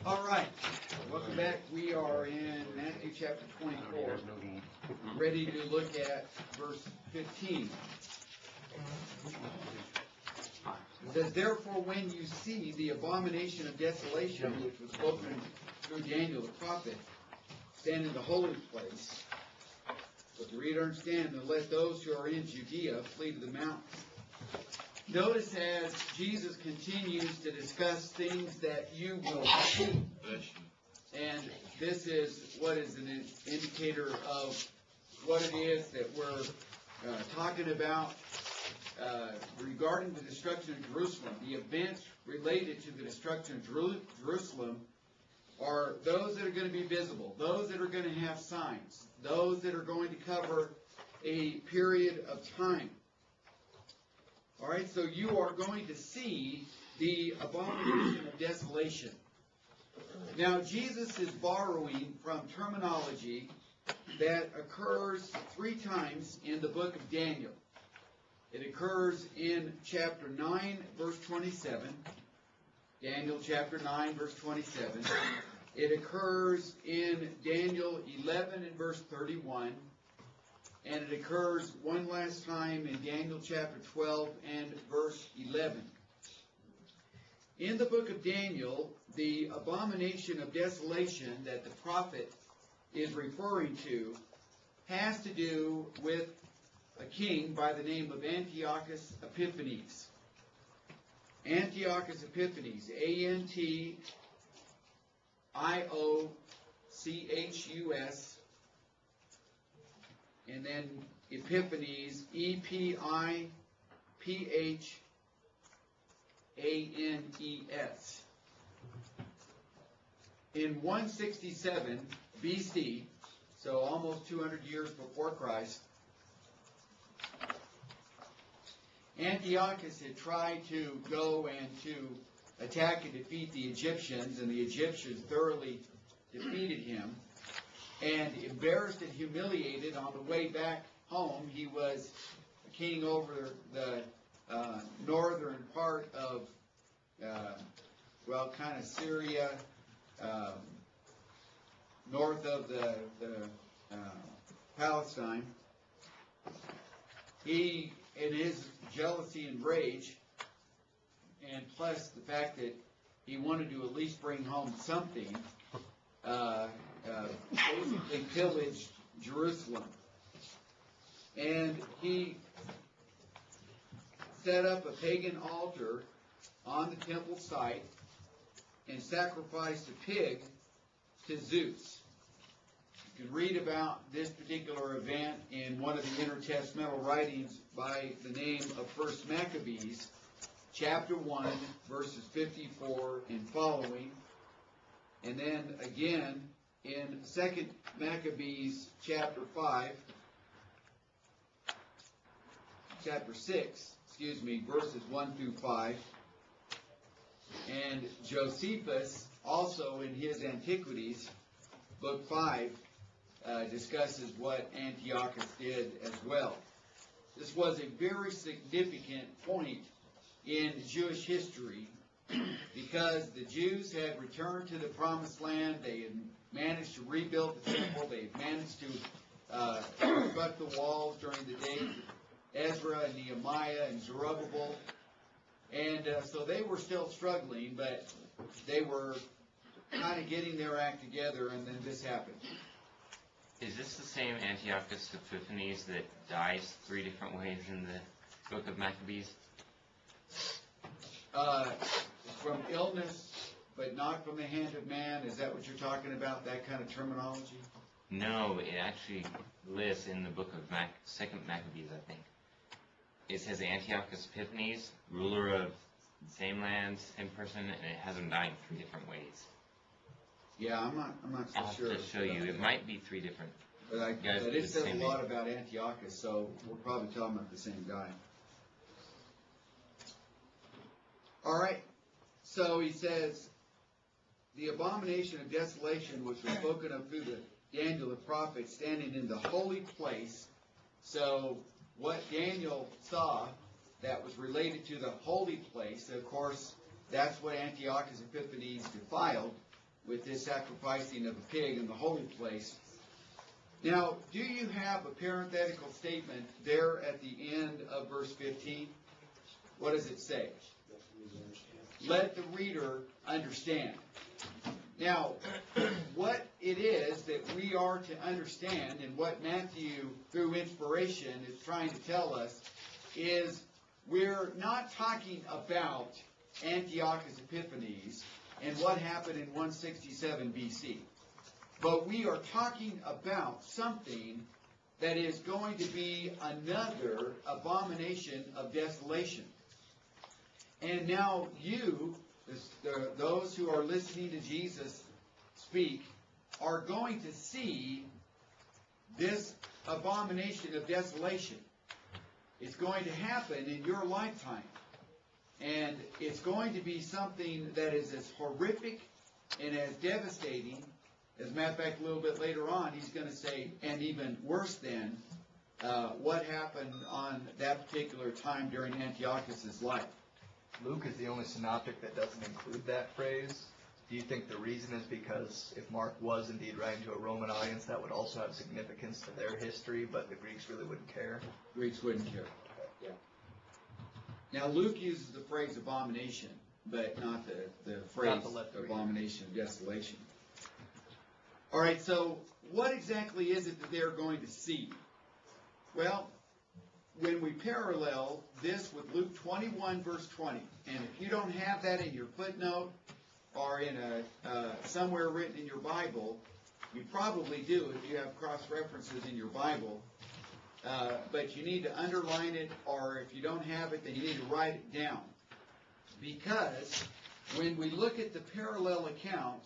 All right, welcome back. We are in Matthew chapter 24, ready to look at verse 15. It says, "Therefore, when you see the abomination of desolation, which was spoken through Daniel the prophet, stand in the holy place, let the reader understand, and let those who are in Judea flee to the mountains." Notice as Jesus continues to discuss things that you will see. And this is what is an indicator of what it is that we're talking about regarding the destruction of Jerusalem. The events related to the destruction of Jerusalem are those that are going to be visible, those that are going to have signs, those that are going to cover a period of time. All right, so you are going to see the abomination of desolation. Now, Jesus is borrowing from terminology that occurs 3 times in the book of Daniel. It occurs in chapter 9, verse 27. Daniel chapter 9, verse 27. It occurs in Daniel 11 and verse 31. And it occurs one last time in Daniel chapter 12 and verse 11. In the book of Daniel, the abomination of desolation that the prophet is referring to has to do with a king by the name of Antiochus Epiphanes. Antiochus Epiphanes, Antiochus, and then Epiphanes, Epiphanes. In 167 BC, so almost 200 years before Christ, Antiochus had tried to go and to attack and defeat the Egyptians, and the Egyptians thoroughly defeated him. And embarrassed and humiliated on the way back home, he was king over the northern part of, kind of Syria, north of the Palestine. He, in his jealousy and rage, and plus the fact that he wanted to at least bring home something, basically pillaged Jerusalem. And he set up a pagan altar on the temple site and sacrificed a pig to Zeus. You can read about this particular event in one of the intertestamental writings by the name of 1 Maccabees, chapter 1, verses 54 and following. And then again in 2 Maccabees chapter 6, verses 1 through 5. And Josephus, also in his Antiquities, book 5, discusses what Antiochus did as well. This was a very significant point in Jewish history, because the Jews had returned to the Promised Land. They had managed to rebuild the temple. They had managed to construct the walls during the days of Ezra and Nehemiah and Zerubbabel. And so they were still struggling, but they were kind of getting their act together, and then this happened. Is this the same Antiochus Epiphanes that dies 3 different ways in the book of Maccabees? From illness, but not from the hand of man. Is that what you're talking about, that kind of terminology? No, it actually lists in the book of 2nd Maccabees, I think. It says Antiochus Epiphanes, ruler of the same land, same person, and it has him dying 3 different ways. Yeah, I'm not so sure. I'll have to show you. It might be 3 different. But it says a lot about Antiochus, so we're probably talking about the same guy. All right. So he says, the abomination of desolation, which was spoken of through the Daniel the prophet, standing in the holy place. So what Daniel saw that was related to the holy place, of course, that's what Antiochus Epiphanes defiled, with this sacrificing of a pig in the holy place. Now, do you have a parenthetical statement there at the end of verse 15? What does it say? Let the reader understand. Now, what it is that we are to understand, and what Matthew, through inspiration, is trying to tell us, is we're not talking about Antiochus Epiphanes and what happened in 167 BC. But we are talking about something that is going to be another abomination of desolation. And now you, those who are listening to Jesus speak, are going to see this abomination of desolation. It's going to happen in your lifetime. And it's going to be something that is as horrific and as devastating. As a matter of fact, a little bit later on, he's going to say, and even worse than what happened on that particular time during Antiochus' life. Luke is the only synoptic that doesn't include that phrase. Do you think the reason is because if Mark was indeed writing to a Roman audience, that would also have significance to their history, but the Greeks really wouldn't care? Greeks wouldn't care. Yeah. Now, Luke uses the phrase abomination, but not the phrase abomination of desolation. All right, so what exactly is it that they're going to see? Well, when we parallel this with Luke 21, verse 20, and if you don't have that in your footnote or in somewhere written in your Bible, you probably do if you have cross-references in your Bible, but you need to underline it, or if you don't have it, then you need to write it down. Because when we look at the parallel account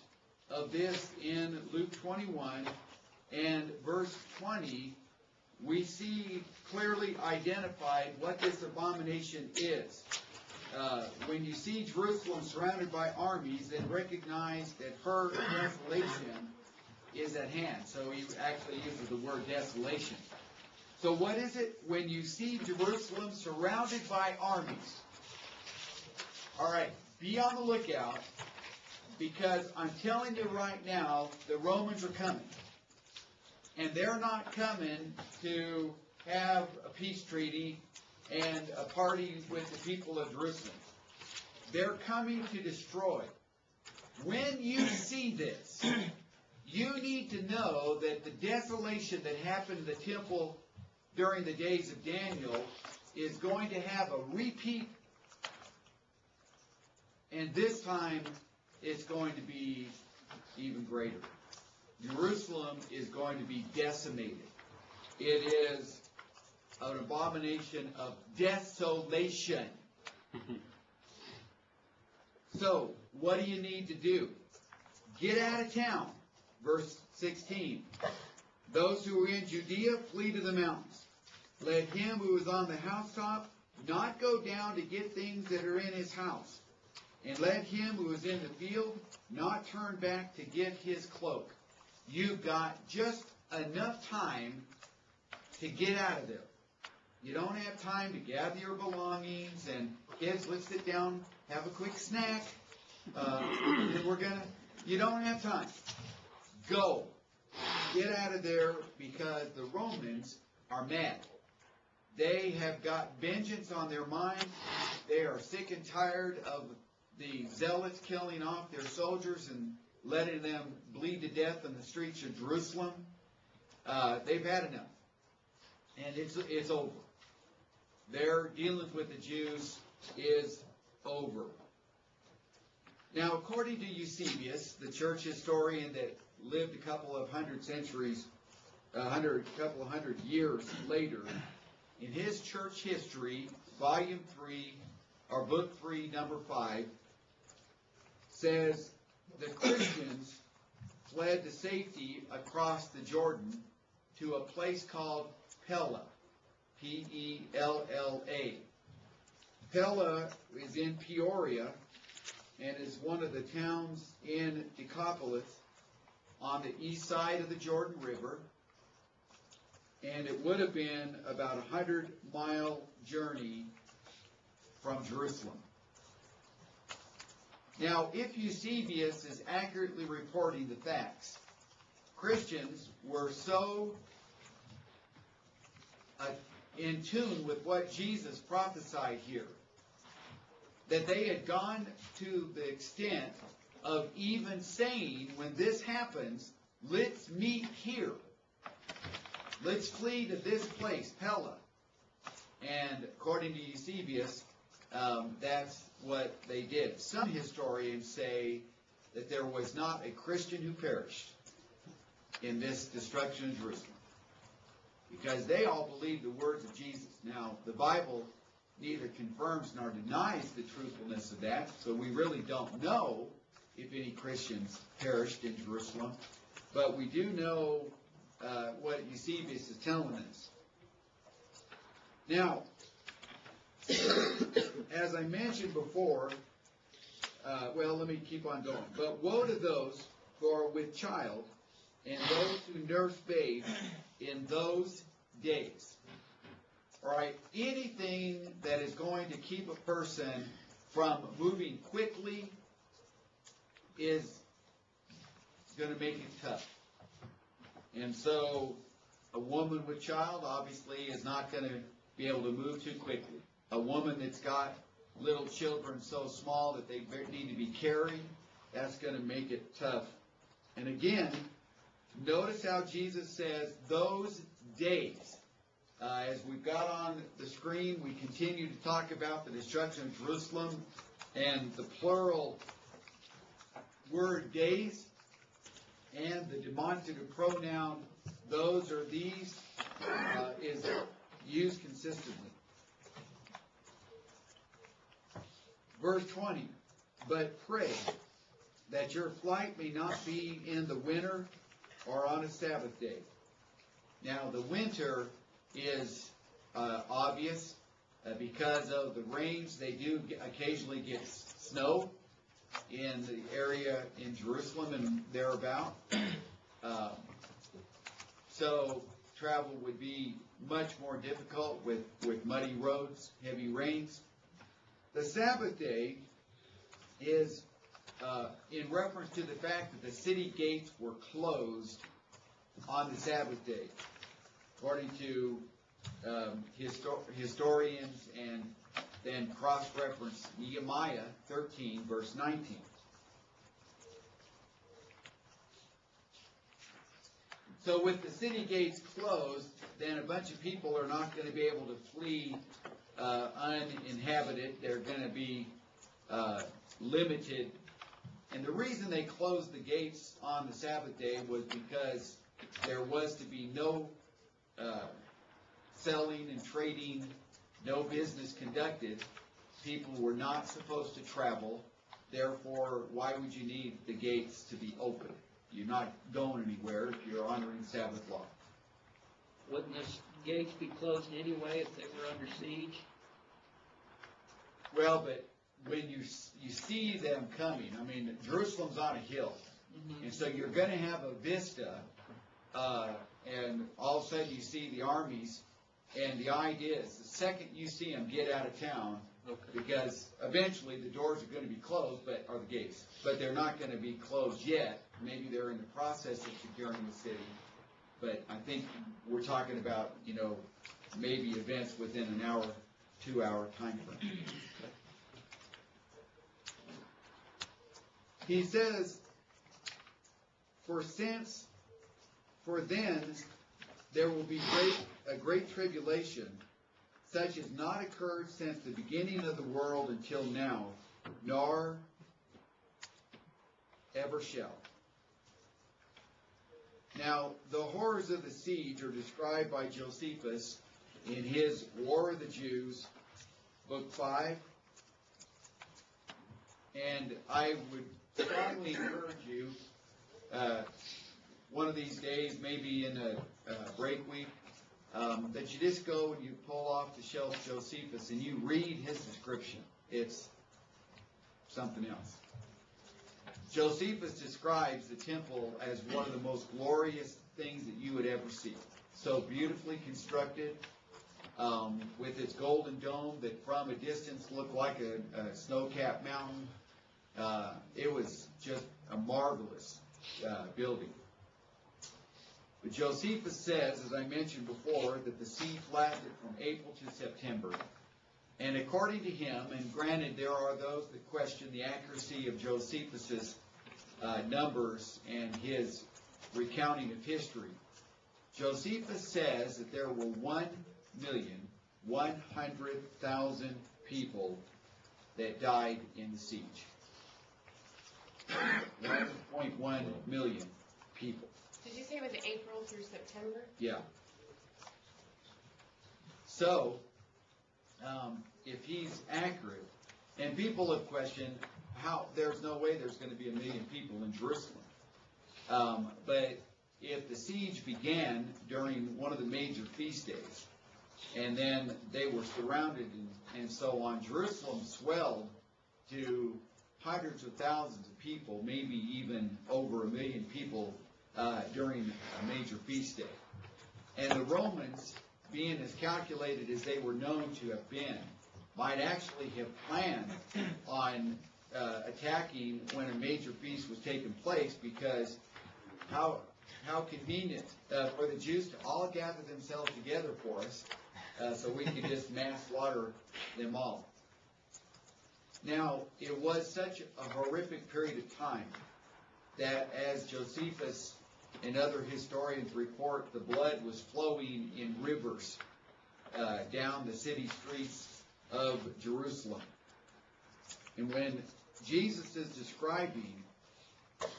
of this in Luke 21 and verse 20, we see clearly identified what this abomination is. When you see Jerusalem surrounded by armies, then recognize that her desolation is at hand. So he actually uses the word desolation. So what is it when you see Jerusalem surrounded by armies? All right, be on the lookout, because I'm telling you right now, the Romans are coming. And they're not coming to have a peace treaty and a party with the people of Jerusalem. They're coming to destroy. When you see this, you need to know that the desolation that happened in the temple during the days of Daniel is going to have a repeat. And this time, it's going to be even greater. Jerusalem is going to be decimated. It is an abomination of desolation. So, what do you need to do? Get out of town. Verse 16. Those who are in Judea, flee to the mountains. Let him who is on the housetop not go down to get things that are in his house. And let him who is in the field not turn back to get his cloak. You've got just enough time to get out of there. You don't have time to gather your belongings and, kids, let's sit down, have a quick snack. You don't have time. Go. Get out of there, because the Romans are mad. They have got vengeance on their mind. They are sick and tired of the zealots killing off their soldiers and letting them bleed to death in the streets of Jerusalem. They've had enough. And it's over. Their dealings with the Jews is over. Now, according to Eusebius, the church historian that lived a couple of hundred years later, in his church history, volume 3, or book 3, number 5, says the Christians fled to safety across the Jordan to a place called Pella, P-E-L-L-A. Pella is in Peoria and is one of the towns in Decapolis on the east side of the Jordan River, and it would have been about a 100-mile journey from Jerusalem. Now, if Eusebius is accurately reporting the facts, Christians were so in tune with what Jesus prophesied here that they had gone to the extent of even saying, when this happens, let's meet here. Let's flee to this place, Pella. And according to Eusebius, that's what they did. Some historians say that there was not a Christian who perished in this destruction of Jerusalem, because they all believed the words of Jesus. Now, the Bible neither confirms nor denies the truthfulness of that, so we really don't know if any Christians perished in Jerusalem, but we do know what Eusebius is telling us. Now, as I mentioned before, let me keep on going. But woe to those who are with child and those who nurse babes in those days. All right, anything that is going to keep a person from moving quickly is going to make it tough. And so a woman with child obviously is not going to be able to move too quickly. A woman that's got little children so small that they need to be carried, that's going to make it tough. And again, notice how Jesus says those days. As we've got on the screen, we continue to talk about the destruction of Jerusalem, and the plural word days and the demonstrative pronoun those or these is used consistently. Verse 20, but pray that your flight may not be in the winter or on a Sabbath day. Now, the winter is obvious because of the rains. They do occasionally get snow in the area in Jerusalem and thereabout. So travel would be much more difficult with muddy roads, heavy rains. The Sabbath day is in reference to the fact that the city gates were closed on the Sabbath day, according to historians, and then cross-reference Nehemiah 13, verse 19. So with the city gates closed, then a bunch of people are not going to be able to flee uninhabited. They're going to be limited. And the reason they closed the gates on the Sabbath day was because there was to be no selling and trading, no business conducted. People were not supposed to travel. Therefore, why would you need the gates to be open? You're not going anywhere if you're honoring Sabbath law. Wouldn't the gates be closed anyway if they were under siege? Well, but when you see them coming, I mean, Jerusalem's on a hill. Mm-hmm. And so you're going to have a vista, and all of a sudden you see the armies, and the idea is the second you see them, get out of town, because eventually the doors are going to be closed, or the gates, but they're not going to be closed yet. Maybe they're in the process of securing the city, but I think we're talking about, maybe events within an hour, 2-hour time frame. He says, for then there will be a great tribulation, such as not occurred since the beginning of the world until now, nor ever shall. Now, the horrors of the siege are described by Josephus in his War of the Jews, Book 5. And I would strongly encourage you, one of these days, maybe in a break week, that you just go and you pull off the shelf Josephus and you read his description. It's something else. Josephus describes the temple as one of the most glorious things that you would ever see. So beautifully constructed, with its golden dome that from a distance looked like a snow-capped mountain. It was just a marvelous building. But Josephus says, as I mentioned before, that the siege lasted from April to September. And according to him, and granted there are those that question the accuracy of Josephus's numbers and his recounting of history, Josephus says that there were 1,100,000 people that died in the siege. 1.1 million people. Did you say it was April through September? Yeah. So, if he's accurate, and people have questioned how there's no way there's going to be 1 million people in Jerusalem. But if the siege began during one of the major feast days, and then they were surrounded and so on, Jerusalem swelled to hundreds of thousands of people, maybe even over 1 million people during a major feast day. And the Romans, being as calculated as they were known to have been, might actually have planned on attacking when a major feast was taking place, because how convenient for the Jews to all gather themselves together for us so we could just mass slaughter them all. Now, it was such a horrific period of time that, as Josephus and other historians report, the blood was flowing in rivers down the city streets of Jerusalem. And when Jesus is describing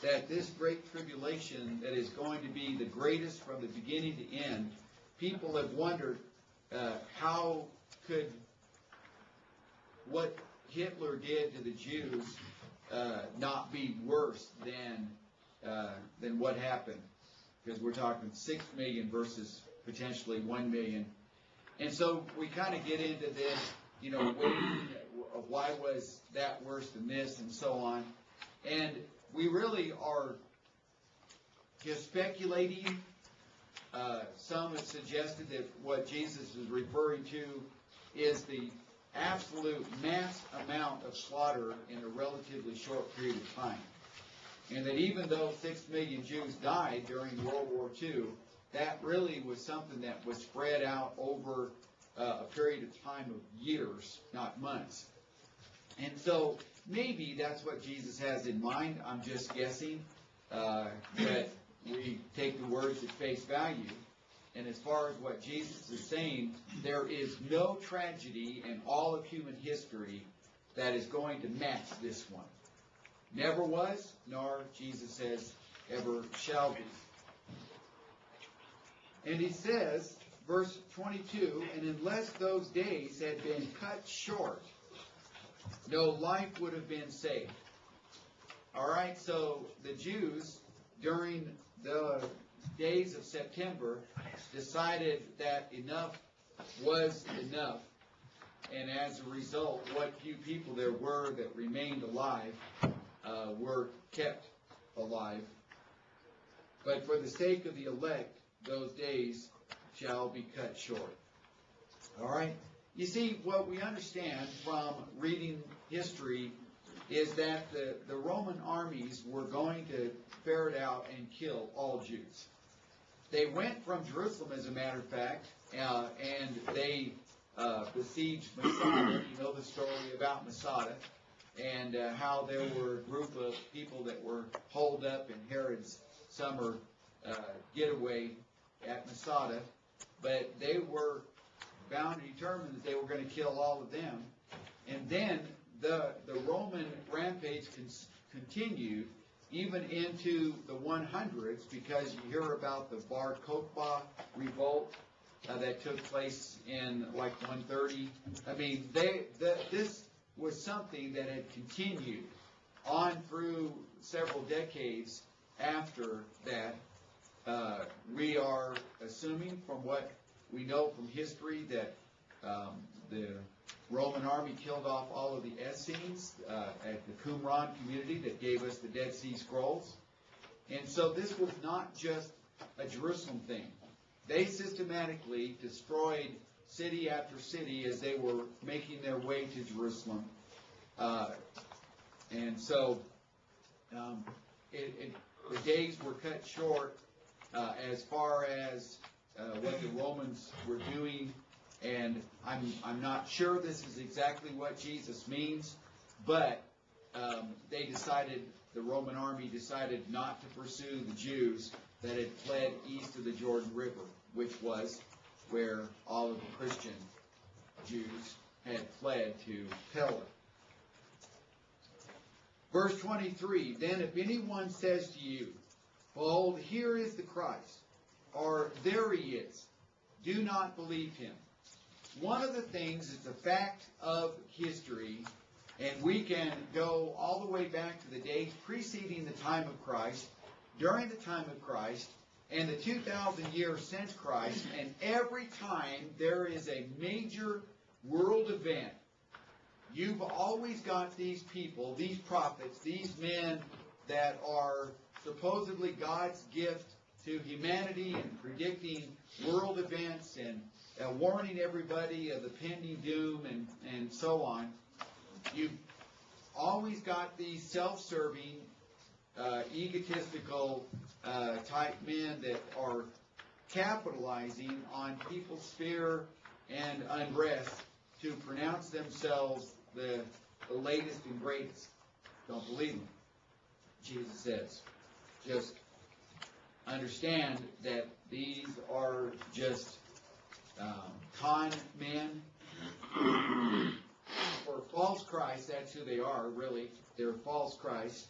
that this great tribulation that is going to be the greatest from the beginning to end, people have wondered how could what Hitler did to the Jews not be worse than what happened, because we're talking 6 million versus potentially 1 million. And so we kind of get into this, weighing of why was that worse than this and so on. And we really are just speculating. Some have suggested that what Jesus is referring to is the absolute mass amount of slaughter in a relatively short period of time. And that even though 6 million Jews died during World War II, that really was something that was spread out over a period of time of years, not months. And so maybe that's what Jesus has in mind. I'm just guessing. But we take the words at face value. And as far as what Jesus is saying, there is no tragedy in all of human history that is going to match this one. Never was, nor, Jesus says, ever shall be. And he says, verse 22, and unless those days had been cut short, no life would have been saved. All right, so the Jews, during the days of September, decided that enough was enough. And as a result, what few people there were that remained alive were kept alive. But for the sake of the elect, those days shall be cut short. All right? You see, what we understand from reading history is that the Roman armies were going to ferret out and kill all Jews. They went from Jerusalem, as a matter of fact, and they besieged Masada. You know the story about Masada, and how there were a group of people that were holed up in Herod's summer getaway at Masada, but they were bound and determined that they were going to kill all of them. And then the Roman rampage continued even into the 100s, because you hear about the Bar Kokhba revolt that took place in like 130. I mean, this was something that had continued on through several decades after that. We are assuming from what we know from history that the Roman army killed off all of the Essenes at the Qumran community that gave us the Dead Sea Scrolls. And so this was not just a Jerusalem thing. They systematically destroyed city after city as they were making their way to Jerusalem. And so the days were cut short as far as what the Romans were doing, and I'm not sure this is exactly what Jesus means, but the Roman army decided not to pursue the Jews that had fled east of the Jordan River, which was where all of the Christian Jews had fled to Pella. Verse 23, then if anyone says to you, behold, here is the Christ, or there he is, do not believe him. One of the things is a fact of history, and we can go all the way back to the days preceding the time of Christ, during the time of Christ, and the 2,000 years since Christ, and every time there is a major world event, you've always got these people, these prophets, these men that are supposedly God's gift to humanity and predicting world events and warning everybody of the pending doom and so on. You've always got these self-serving, egotistical type men that are capitalizing on people's fear and unrest to pronounce themselves the latest and greatest. Don't believe them. Jesus says, just understand that these are just con men. For false Christ, that's who they are, really. They're false Christ,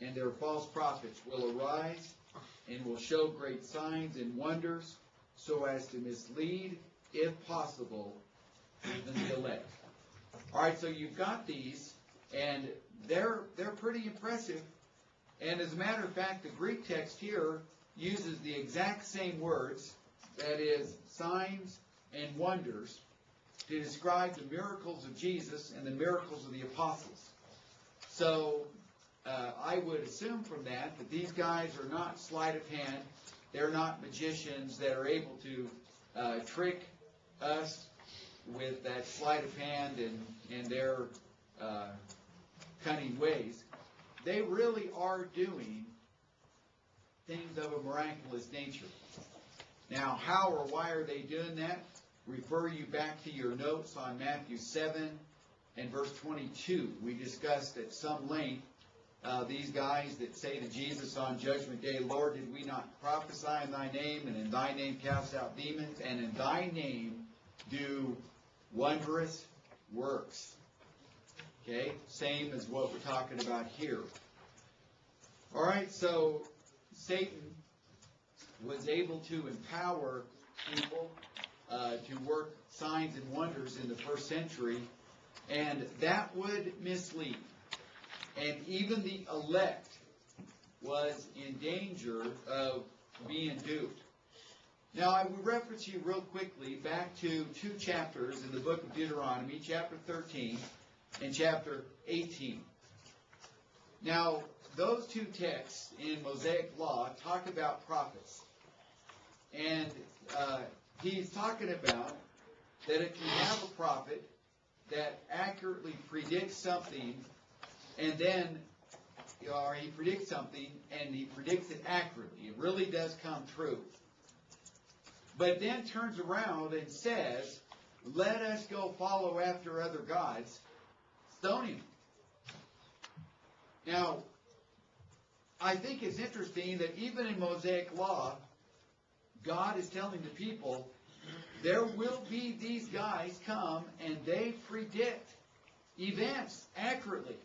and their false prophets will arise and will show great signs and wonders so as to mislead, if possible, even the elect. All right, so you've got these, and they're pretty impressive. And as a matter of fact, the Greek text here uses the exact same words, that is, signs and wonders, to describe the miracles of Jesus and the miracles of the apostles. So I would assume from that these guys are not sleight of hand. They're not magicians that are able to trick us with that sleight of hand and their cunning ways. They really are doing things of a miraculous nature. Now, how or why are they doing that? Refer you back to your notes on Matthew 7 and verse 22. We discussed at some length these guys that say to Jesus on Judgment Day, Lord, did we not prophesy in thy name, and in thy name cast out demons, and in thy name do wondrous works? Okay, same as what we're talking about here. All right, so Satan was able to empower people to work signs and wonders in the first century, and that would mislead. And even the elect was in danger of being duped. Now, I would reference you real quickly back to 2 chapters in the book of Deuteronomy, chapter 13 and chapter 18. Now, those two texts in Mosaic law talk about prophets. And he's talking about that if you have a prophet that accurately predicts something, and then, or he predicts something, and he predicts it accurately, it really does come true, but then turns around and says, let us go follow after other gods, stone him. Now, I think it's interesting that even in Mosaic law, God is telling the people, there will be these guys come and they predict events accurately.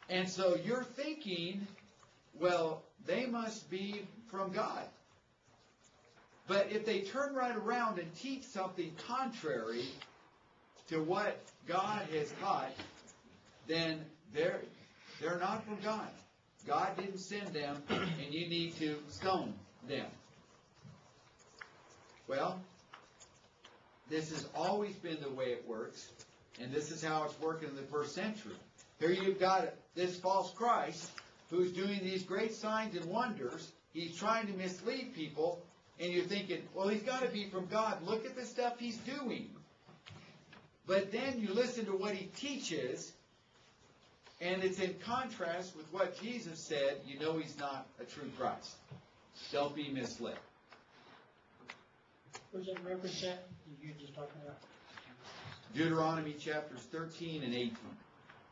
And so you're thinking, well, they must be from God. But if they turn right around and teach something contrary to what God has taught, then they're not from God. God didn't send them, and you need to stone them. Well, this has always been the way it works, and this is how it's working in the first century. Here you've got this false Christ who's doing these great signs and wonders. He's trying to mislead people, and you're thinking, well, he's got to be from God. Look at the stuff he's doing. But then you listen to what he teaches, And it's in contrast with what Jesus said, you know he's not a true Christ. Don't be misled. Where's that reference at? You were just talking about? Deuteronomy chapters 13 and 18.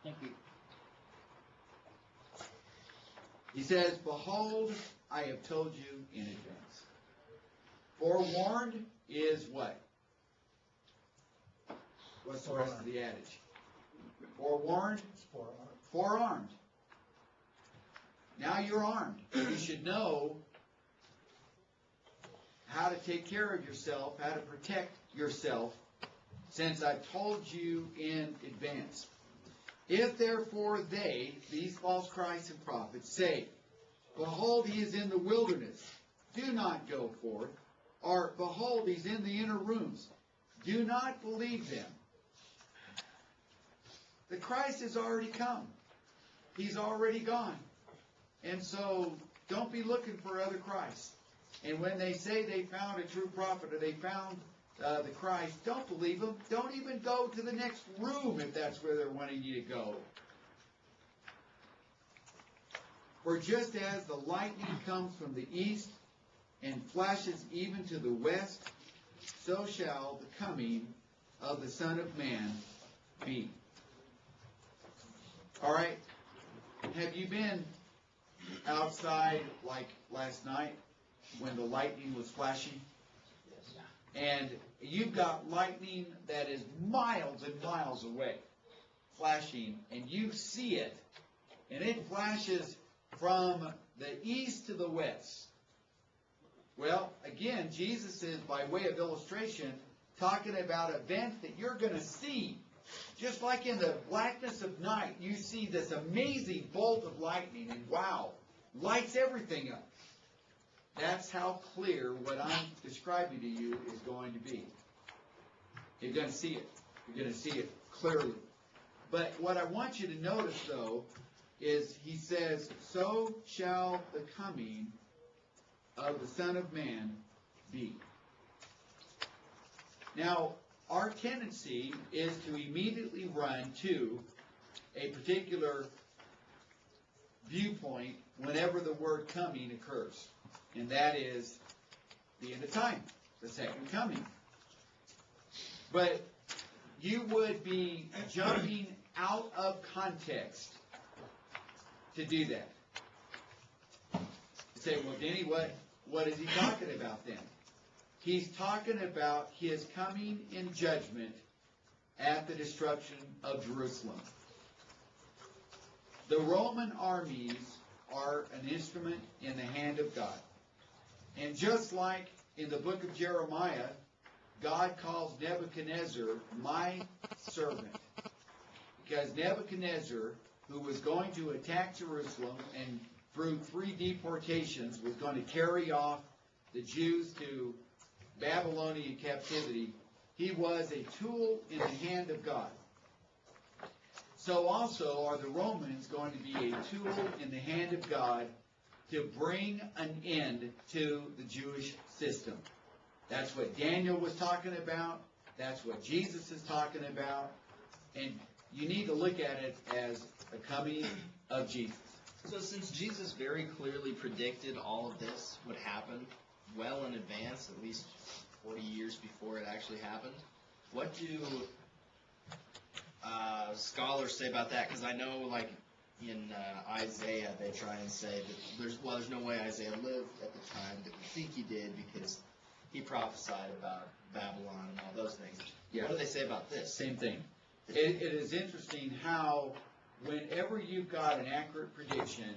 Thank you. He says, behold, I have told you in advance. Forewarned is what? What's the rest of the adage? Forewarned? Forearmed. Now you're armed. You should know how to take care of yourself, how to protect yourself, since I've told you in advance. If therefore they, these false Christs and prophets, say, behold, he is in the wilderness, do not go forth, or behold, he's in the inner rooms, do not believe them. The Christ has already come. He's already gone. And so, don't be looking for other Christs. And when they say they found a true prophet or they found the Christ, don't believe them. Don't even go to the next room if that's where they're wanting you to go. For just as the lightning comes from the east and flashes even to the west, so shall the coming of the Son of Man be. All right? Have you been outside like last night when the lightning was flashing? And you've got lightning that is miles and miles away flashing, and you see it, and it flashes from the east to the west. Well, again, Jesus is, by way of illustration, talking about events that you're going to see. Just like in the blackness of night, you see this amazing bolt of lightning, and wow, lights everything up. That's how clear what I'm describing to you is going to be. You're going to see it. You're going to see it clearly. But what I want you to notice, though, is he says, so shall the coming of the Son of Man be. Now, our tendency is to immediately run to a particular viewpoint whenever the word coming occurs. And that is the end of time, the second coming. But you would be jumping out of context to do that. You say, well, Denny, what is he talking about then? He's talking about his coming in judgment at the destruction of Jerusalem. The Roman armies are an instrument in the hand of God. And just like in the book of Jeremiah, God calls Nebuchadnezzar my servant. Because Nebuchadnezzar, who was going to attack Jerusalem and through 3 deportations was going to carry off the Jews to Babylonian captivity, he was a tool in the hand of God. So also are the Romans going to be a tool in the hand of God to bring an end to the Jewish system. That's what Daniel was talking about. That's what Jesus is talking about. And you need to look at it as a coming of Jesus. So since Jesus very clearly predicted all of this would happen well in advance, at least 40 years before it actually happened, what do scholars say about that? Because I know, like, in Isaiah, they try and say that there's no way Isaiah lived at the time that we think he did because he prophesied about Babylon and all those things. Yeah. What do they say about this? Same thing. It is interesting how whenever you've got an accurate prediction,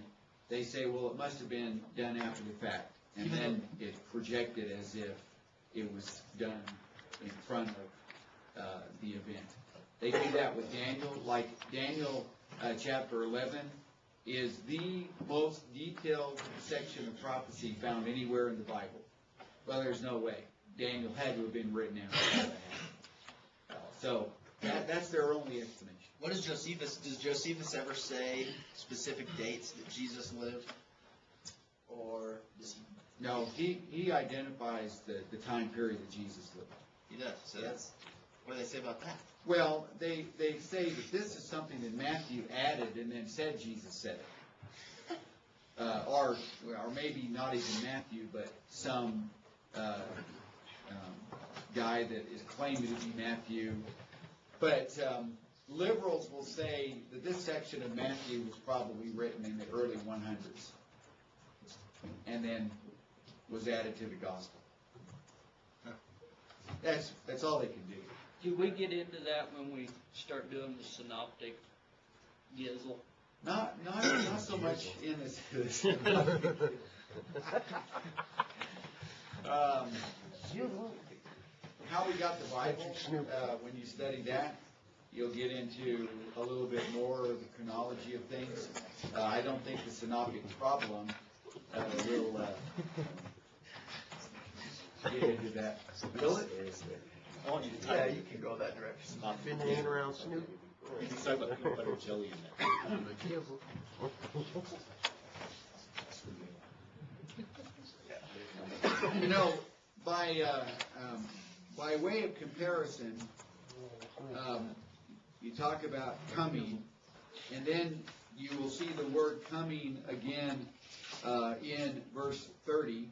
they say, well, it must have been done after the fact. And then it's projected as if it was done in front of the event. They do that with Daniel. Like Daniel chapter 11 is the most detailed section of prophecy found anywhere in the Bible. Well, there's no way. Daniel had to have been written after that. So that's their only explanation. What does Josephus ever say specific dates that Jesus lived? Or does he? No, he identifies the time period that Jesus lived. He does. So that's What do they say about that? Well, they say that this is something that Matthew added and then said Jesus said it. Or maybe not even Matthew, but some guy that is claiming to be Matthew. But liberals will say that this section of Matthew was probably written in the early 100s and then was added to the gospel. That's all they can do. Do we get into that when we start doing the synoptic gizzle? Not so much in this. How we got the Bible, when you study that, you'll get into a little bit more of the chronology of things. I don't think the synoptic problem will get into that. Will it? I want you to Yeah, you can go that direction. Been hanging around Snoop. You can talk about peanut butter and jelly in that. You know, by way of comparison, you talk about coming, and then you will see the word coming again in verse 30.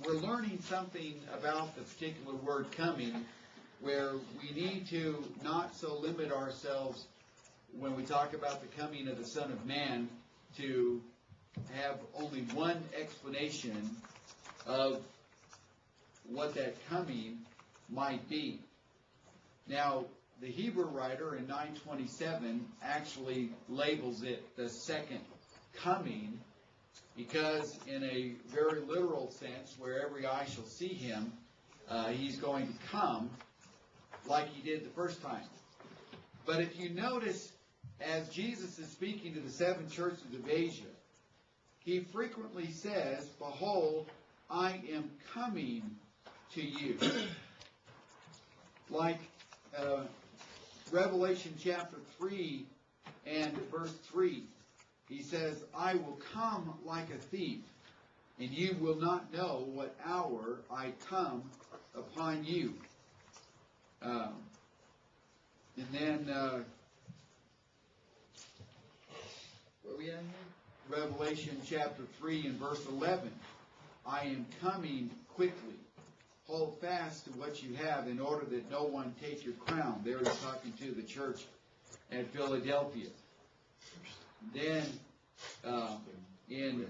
We're learning something about the particular word coming, where we need to not so limit ourselves when we talk about the coming of the Son of Man to have only one explanation of what that coming might be. Now, the Hebrew writer in 927 actually labels it the second coming, because in a very literal sense, where every eye shall see him, he's going to come like he did the first time. But if you notice, as Jesus is speaking to the seven churches of Asia, he frequently says, "Behold, I am coming to you." Like Revelation chapter 3 and verse 3. He says, "I will come like a thief, and you will not know what hour I come upon you." And then, Where are we at here? Revelation chapter 3 and verse 11. "I am coming quickly. Hold fast to what you have in order that no one take your crown." There he's talking to the church at Philadelphia. Then in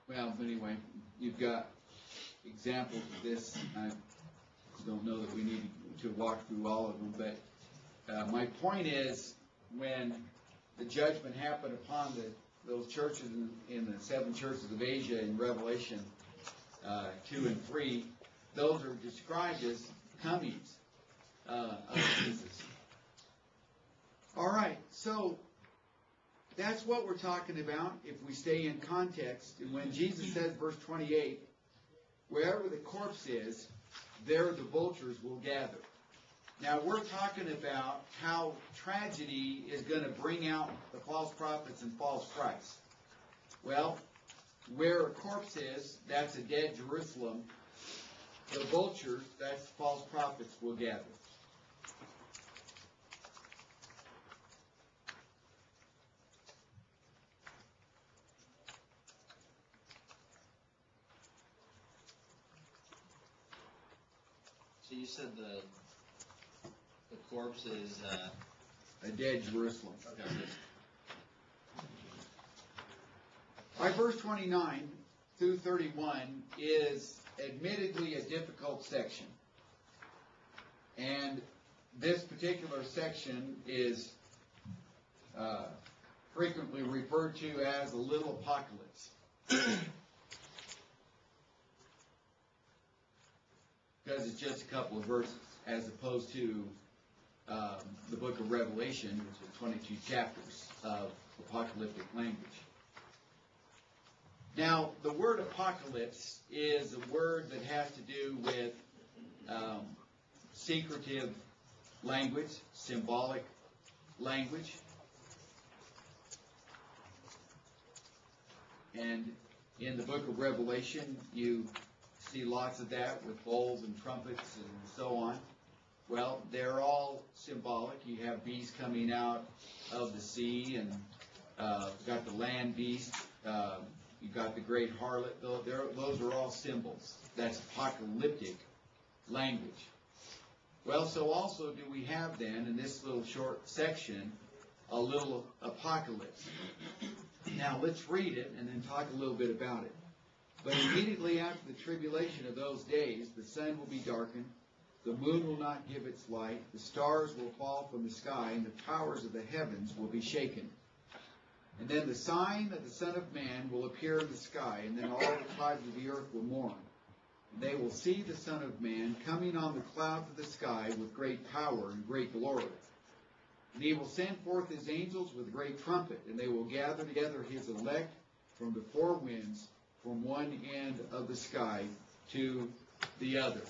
well, anyway, you've got examples of this. I don't know that we need to walk through all of them, but my point is, when the judgment happened upon those churches in the seven churches of Asia in Revelation 2 and 3, those are described as comings of Jesus. All right, so that's what we're talking about if we stay in context. And when Jesus says, verse 28, "Wherever the corpse is, there the vultures will gather." Now, we're talking about how tragedy is going to bring out the false prophets and false Christ. Well, where a corpse is, that's a dead Jerusalem. The vultures, that's false prophets, will gather. So you said the corpse is A dead Jerusalem. okay. All right, verse 29 through 31 is admittedly a difficult section. And this particular section is frequently referred to as a little apocalypse. Because it's just a couple of verses, as opposed to the book of Revelation, which is 22 chapters of apocalyptic language. Now, the word apocalypse is a word that has to do with secretive language, symbolic language. And in the book of Revelation, you see lots of that with bowls and trumpets and so on. Well, they're all symbolic. You have beasts coming out of the sea, and you've got the land beast. You've got the great harlot. Those are all symbols. That's apocalyptic language. Well, so also do we have then, in this little short section, a little apocalypse. Now, let's read it and then talk a little bit about it. But immediately after the tribulation of those days, the sun will be darkened, the moon will not give its light, the stars will fall from the sky, and the powers of the heavens will be shaken. And then the sign of the Son of Man will appear in the sky, and then all the tribes of the earth will mourn. And they will see the Son of Man coming on the clouds of the sky with great power and great glory. And he will send forth his angels with a great trumpet, and they will gather together his elect from the four winds, from one end of the sky to the other.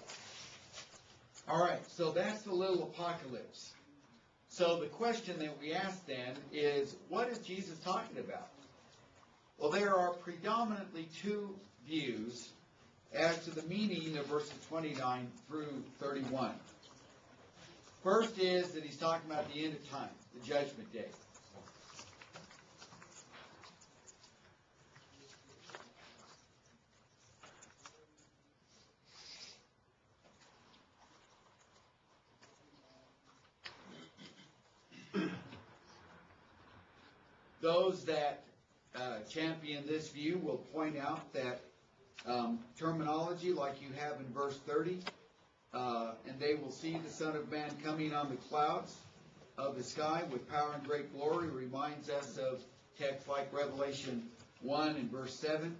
All right, so that's the little apocalypse. So the question that we ask then is, what is Jesus talking about? Well, there are predominantly two views as to the meaning of verses 29 through 31. First is that he's talking about the end of time, the judgment day. Those that champion this view will point out that terminology like you have in verse 30, and they will see the Son of Man coming on the clouds of the sky with power and great glory, reminds us of texts like Revelation 1 and verse 7,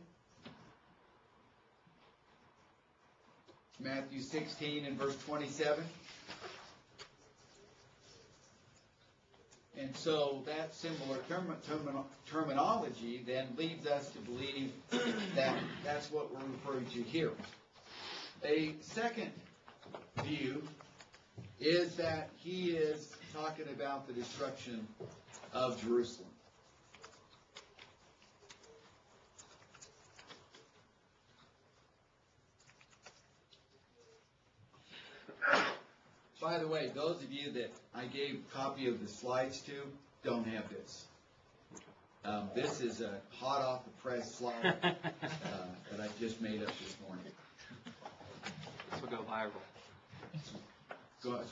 Matthew 16 and verse 27. And so that similar terminology then leads us to believe that that's what we're referring to here. A second view is that he is talking about the destruction of Jerusalem. By the way, those of you that I gave a copy of the slides to don't have this. This is a hot off the press slide that I just made up this morning. This will go viral.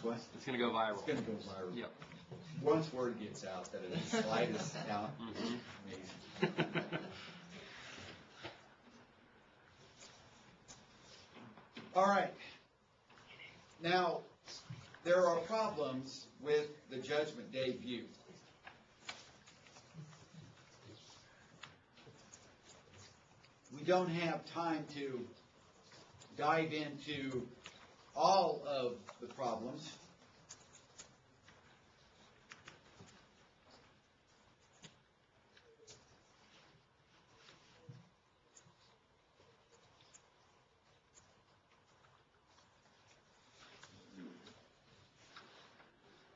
What? It's going to go viral. It's going to go viral. Yep. Once word gets out that a slide is out, amazing. All right. Now, there are problems with the Judgment Day view. We don't have time to dive into all of the problems.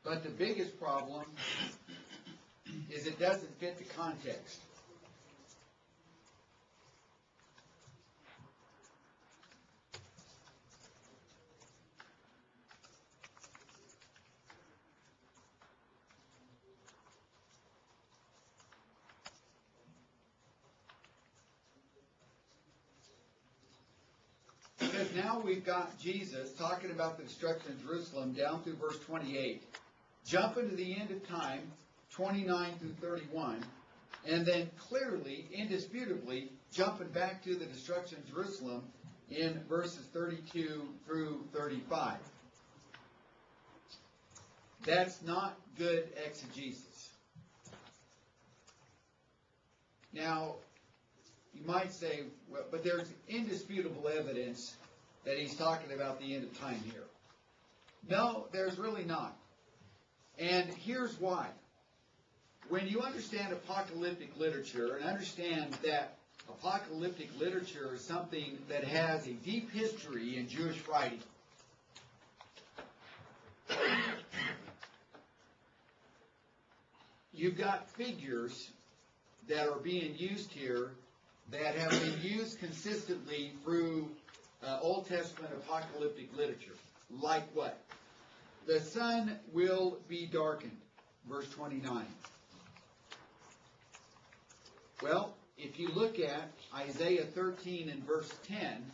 But the biggest problem is it doesn't fit the context. Because now we've got Jesus talking about the destruction of Jerusalem down through verse 28. Jumping to the end of time, 29 through 31, and then clearly, indisputably, jumping back to the destruction of Jerusalem in verses 32 through 35. That's not good exegesis. Now, you might say, well, but there's indisputable evidence that he's talking about the end of time here. No, there's really not. And here's why. When you understand apocalyptic literature and understand that apocalyptic literature is something that has a deep history in Jewish writing, you've got figures that are being used here that have been used consistently through Old Testament apocalyptic literature. Like what? The sun will be darkened, verse 29. Well, if you look at Isaiah 13 and verse 10,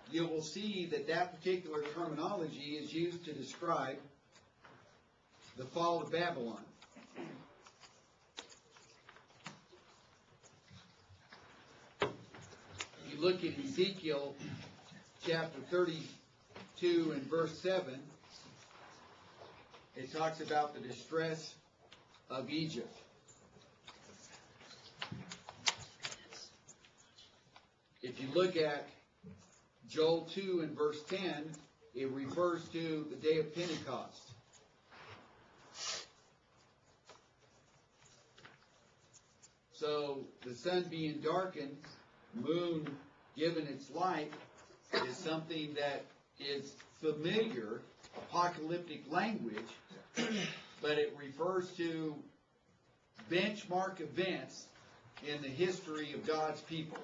you will see that that particular terminology is used to describe the fall of Babylon. If you look at Ezekiel chapter 32 and verse 7, it talks about the distress of Egypt. If you look at Joel 2 and verse 10, it refers to the day of Pentecost. So the sun being darkened, moon given its light, is something that is familiar, apocalyptic language, but it refers to benchmark events in the history of God's people.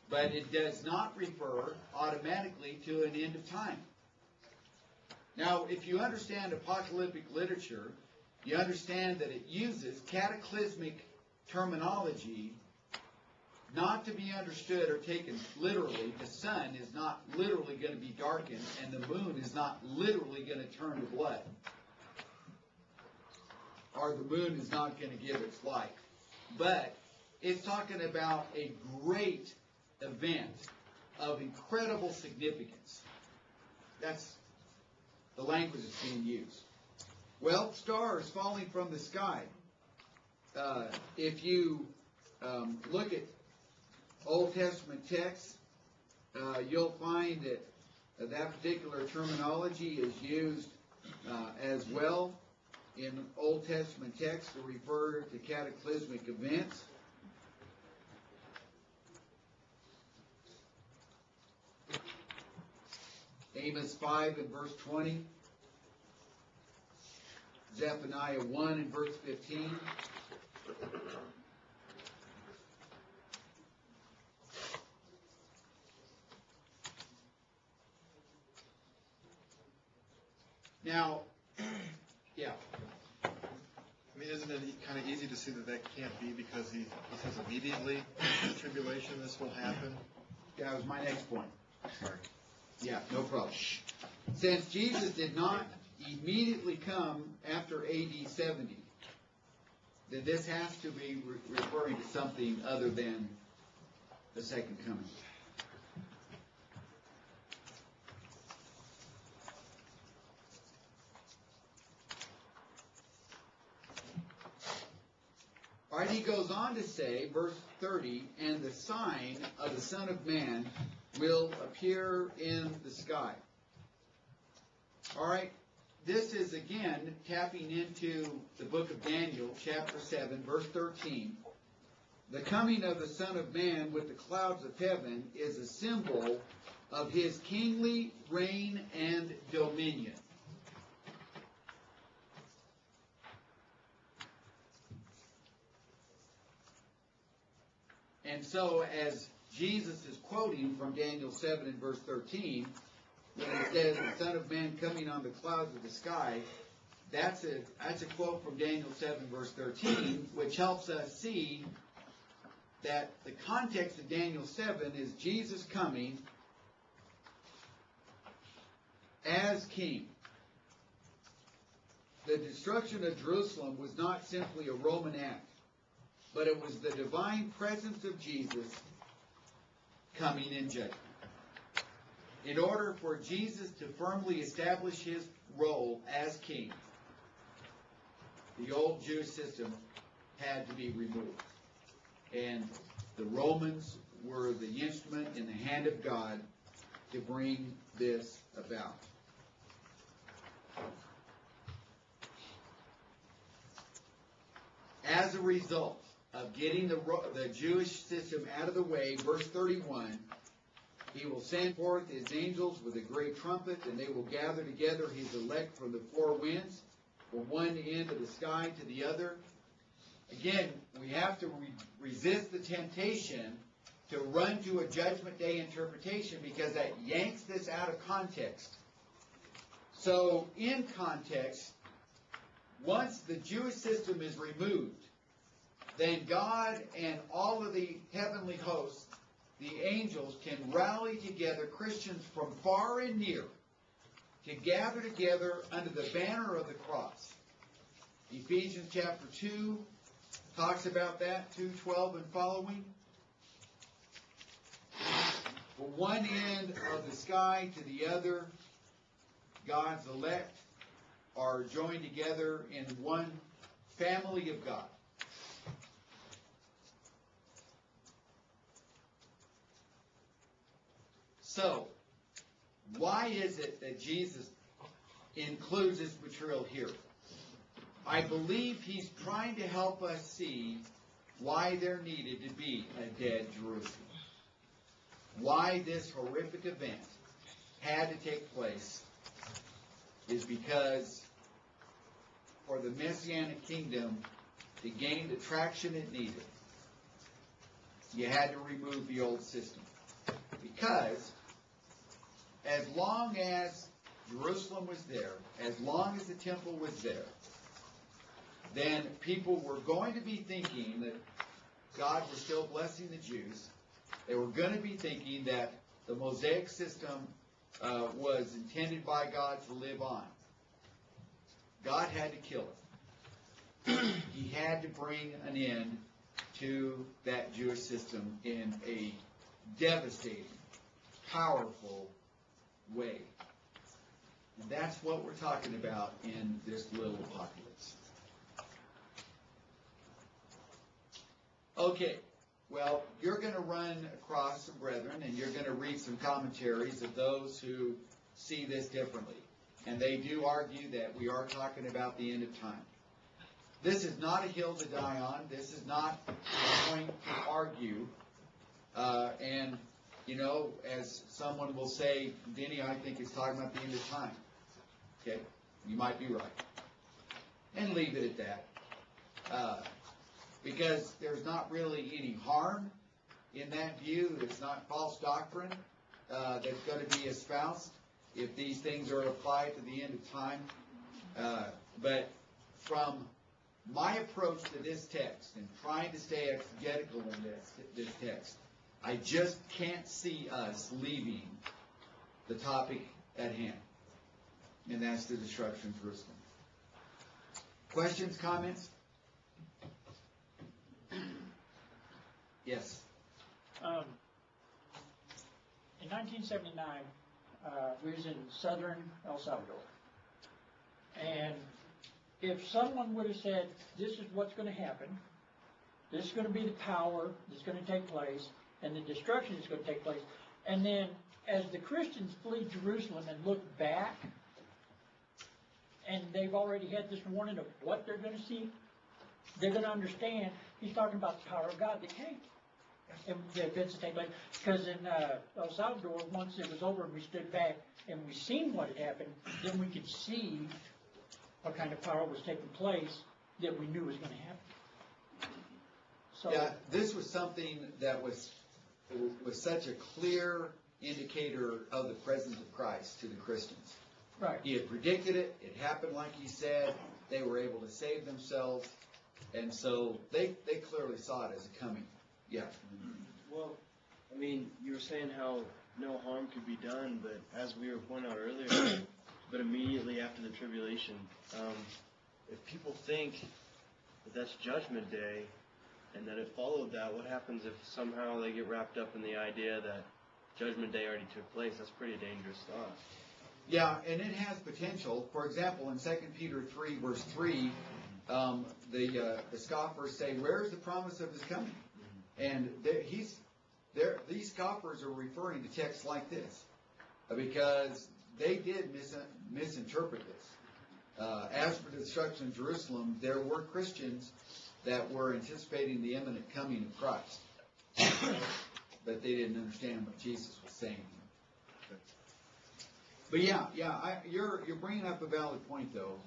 But it does not refer automatically to an end of time. Now, if you understand apocalyptic literature, you understand that it uses cataclysmic terminology not to be understood or taken literally. The sun is not literally going to be darkened, and the moon is not literally going to turn to blood. Or the moon is not going to give its light. But it's talking about a great event of incredible significance. That's the language that's being used. Well, stars falling from the sky. If you look at Old Testament texts, you'll find that that particular terminology is used as well in Old Testament texts to refer to cataclysmic events. Amos 5 and verse 20. Zephaniah 1 and verse 15. Now, yeah. I mean, isn't it kind of easy to see that that can't be because he says immediately in the tribulation this will happen? Yeah, that was my next point. Sorry. Yeah, no problem. Since Jesus did not immediately come after AD 70, then this has to be referring to something other than the second coming. All right, he goes on to say, verse 30, and the sign of the Son of Man will appear in the sky. All right, this is again tapping into the book of Daniel, chapter 7, verse 13. The coming of the Son of Man with the clouds of heaven is a symbol of his kingly reign and dominion. And so, as Jesus is quoting from Daniel 7 and verse 13, when he says, the Son of Man coming on the clouds of the sky, that's a quote from Daniel 7 verse 13, which helps us see that the context of Daniel 7 is Jesus coming as king. The destruction of Jerusalem was not simply a Roman act, but it was the divine presence of Jesus coming in judgment. In order for Jesus to firmly establish his role as king, the old Jewish system had to be removed. And the Romans were the instrument in the hand of God to bring this about. as a result of getting the Jewish system out of the way, verse 31, he will send forth his angels with a great trumpet, and they will gather together his elect from the four winds, from one end of the sky to the other. Again, we have to resist the temptation to run to a Judgment Day interpretation, because that yanks this out of context. So, in context, once the Jewish system is removed, then God and all of the heavenly hosts, the angels, can rally together Christians from far and near to gather together under the banner of the cross. Ephesians chapter 2 talks about that, 2:12 and following. From one end of the sky to the other, God's elect are joined together in one family of God. So, why is it that Jesus includes this material here? I believe he's trying to help us see why there needed to be a dead Jerusalem. Why this horrific event had to take place is because for the Messianic kingdom to gain the traction it needed, you had to remove the old system. Because as long as Jerusalem was there, as long as the temple was there, then people were going to be thinking that God was still blessing the Jews. They were going to be thinking that the Mosaic system was intended by God to live on. God had to kill it. He had to bring an end to that Jewish system in a devastating, powerful way. And that's what we're talking about in this little apocalypse. Okay, well, you're going to run across some brethren, and you're going to read some commentaries of those who see this differently. And they do argue that we are talking about the end of time. This is not a hill to die on. This is not a point to argue. And, you know, as someone will say, Denny, I think it's talking about the end of time. Okay, you might be right. And leave it at that. Because there's not really any harm in that view. It's not false doctrine that's going to be espoused if these things are applied to the end of time. But from my approach to this text and trying to stay exegetical in this text, I just can't see us leaving the topic at hand, and that's the destruction of Jerusalem. Questions, comments? Yes. In 1979, we was in southern El Salvador. And if someone would have said, this is what's going to happen, this is going to be the power that's going to take place, and the destruction is going to take place, and then as the Christians flee Jerusalem and look back, and they've already had this warning of what they're going to see, they're going to understand he's talking about the power of God that came. And the events that take place. Because in El Salvador, once it was over and we stood back and we seen what had happened, then we could see what kind of power was taking place that we knew was going to happen. So, yeah, this was something that was such a clear indicator of the presence of Christ to the Christians. right. He had predicted it. It happened like he said. They were able to save themselves. And so they clearly saw it as a coming. Yeah. Well, I mean, you were saying how no harm could be done, but as we were pointing out earlier, but immediately after the tribulation, if people think that that's Judgment Day and that it followed that, what happens if somehow they get wrapped up in the idea that Judgment Day already took place? That's pretty dangerous thought. Yeah, and it has potential. For example, in 2 Peter 3, verse 3, the scoffers say, where is the promise of his coming? And these scoffers are referring to texts like this because they did misinterpret this. As for the destruction of Jerusalem, there were Christians that were anticipating the imminent coming of Christ. But they didn't understand what Jesus was saying. But you're bringing up a valid point, though.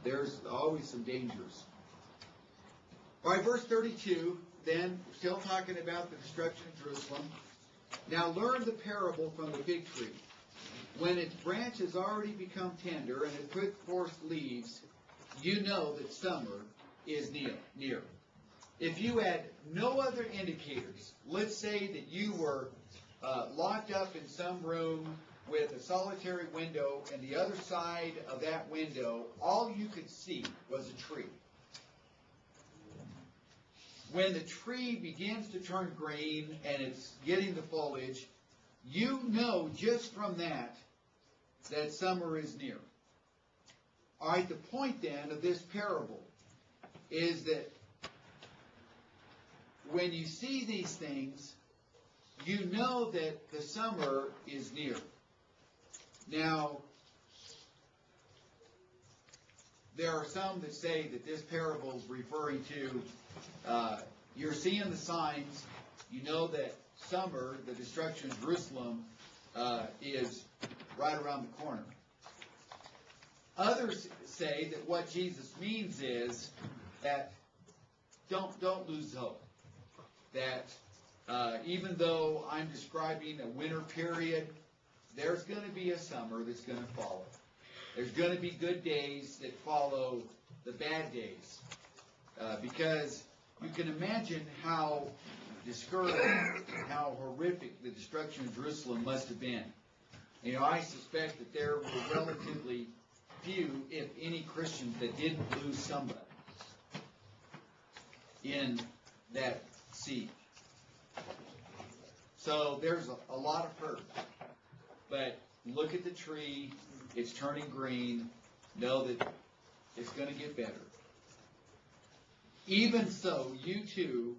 There's always some dangers. All right, verse 32, then, still talking about the destruction of Jerusalem. Now learn the parable from the fig tree. When its branch has already become tender and it puts forth leaves, you know that summer is near. If you had no other indicators, let's say that you were locked up in some room with a solitary window, and the other side of that window, all you could see was a tree. When the tree begins to turn green and it's getting the foliage, you know just from that summer is near. All right, the point then of this parable is that when you see these things, you know that the summer is near. Now, there are some that say that this parable is referring to, you're seeing the signs, you know that summer, the destruction of Jerusalem, is right around the corner. Others say that what Jesus means is that don't lose hope. That even though I'm describing a winter period, there's going to be a summer that's going to follow. There's going to be good days that follow the bad days. Because you can imagine how discouraging, how horrific the destruction of Jerusalem must have been. You know, I suspect that there were relatively few, if any, Christians that didn't lose somebody in that siege. So there's a lot of hurt. But look at the tree, it's turning green, know that it's going to get better. Even so, you too,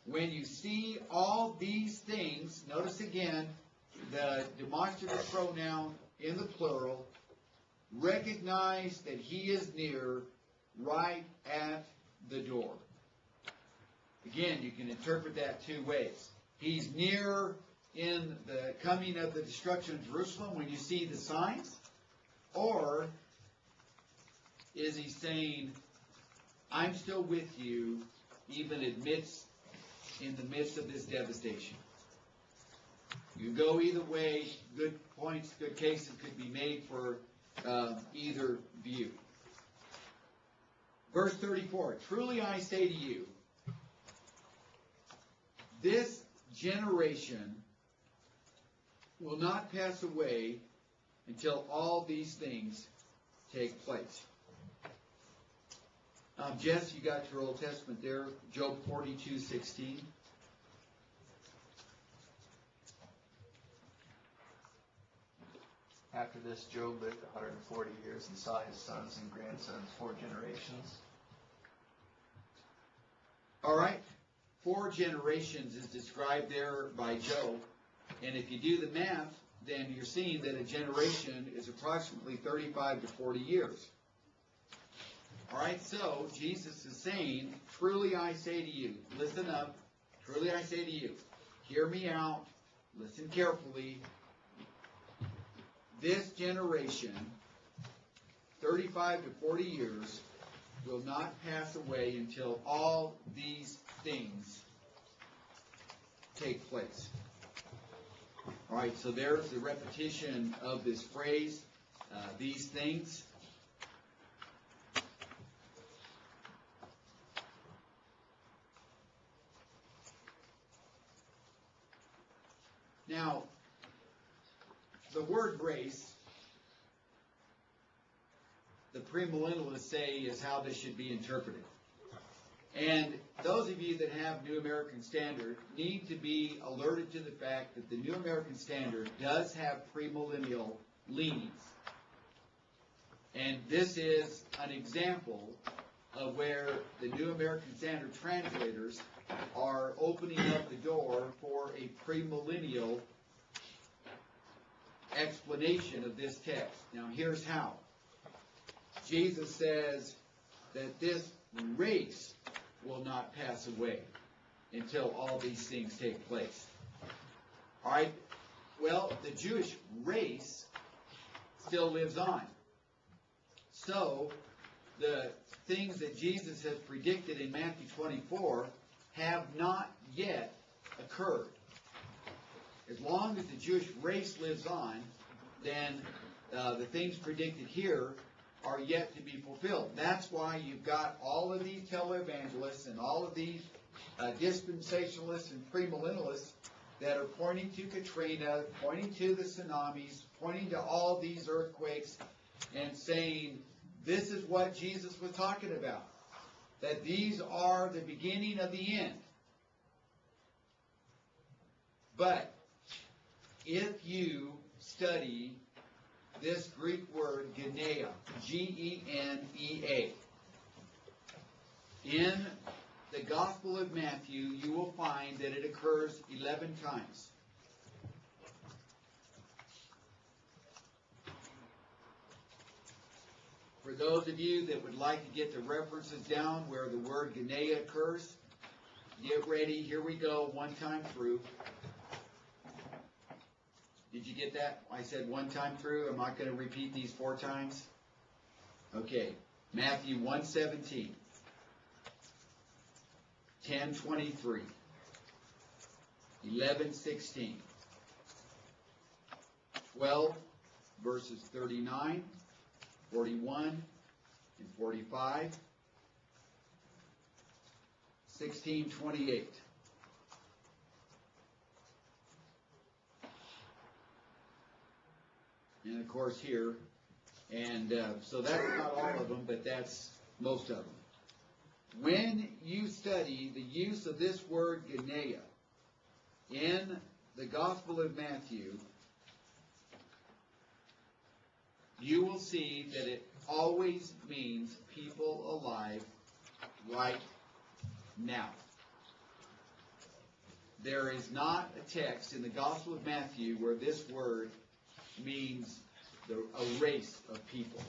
when you see all these things, notice again the demonstrative pronoun in the plural, recognize that he is near, right at the door. Again, you can interpret that two ways. He's near in the coming of the destruction of Jerusalem when you see the signs? Or is he saying, I'm still with you even in the midst of this devastation? You go either way. Good points, good cases could be made for either view. Verse 34, truly I say to you, this generation will not pass away until all these things take place. Jess, you got your Old Testament there, Job 42:16. After this, Job lived 140 years and saw his sons and grandsons 4 generations. All right, 4 generations is described there by Job. And if you do the math, then you're seeing that a generation is approximately 35 to 40 years. All right, so Jesus is saying, truly I say to you, listen up, truly I say to you, hear me out, listen carefully. This generation, 35 to 40 years, will not pass away until all these things take place. All right, so there's the repetition of this phrase, these things. Now, the word grace, the premillennialists say, is how this should be interpreted. And those of you that have New American Standard need to be alerted to the fact that the New American Standard does have premillennial leanings. And this is an example of where the New American Standard translators are opening up the door for a premillennial explanation of this text. Now here's how. Jesus says that this race will not pass away until all these things take place. All right? Well, the Jewish race still lives on. So, the things that Jesus has predicted in Matthew 24 have not yet occurred. As long as the Jewish race lives on, then the things predicted here are yet to be fulfilled. That's why you've got all of these televangelists and all of these dispensationalists and premillennialists that are pointing to Katrina, pointing to the tsunamis, pointing to all these earthquakes, and saying, this is what Jesus was talking about, that these are the beginning of the end. But if you study this Greek word, Genea, Genea, in the Gospel of Matthew, you will find that it occurs 11 times. For those of you that would like to get the references down where the word Genea occurs, get ready. Here we go, one time through. Did you get that? I said one time through. I'm not going to repeat these 4 times. Okay. Matthew 1:17, 10:23, 11:16, 12 verses 39, 41 and 45, 16:28. And of course here, and so that's not all of them, but that's most of them. When you study the use of this word Genea in the Gospel of Matthew, you will see that it always means people alive right now. There is not a text in the Gospel of Matthew where this word means a race of people.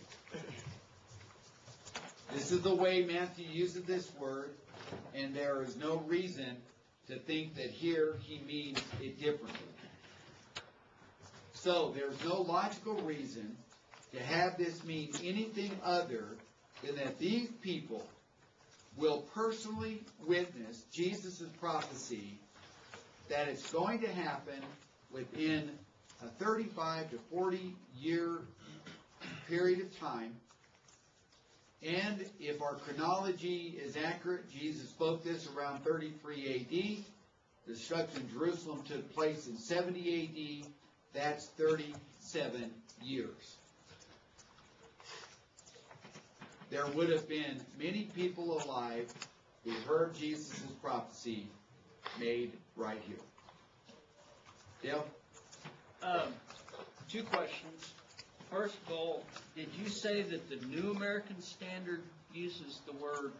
This is the way Matthew uses this word, and there is no reason to think that here he means it differently. So there's no logical reason to have this mean anything other than that these people will personally witness Jesus' prophecy that it's going to happen within a 35 to 40 year period of time. And if our chronology is accurate, Jesus spoke this around 33 AD. The destruction of Jerusalem took place in 70 AD. That's 37 years. There would have been many people alive who heard Jesus' prophecy made right here. Dale? 2 questions. First of all, did you say that the New American Standard uses the word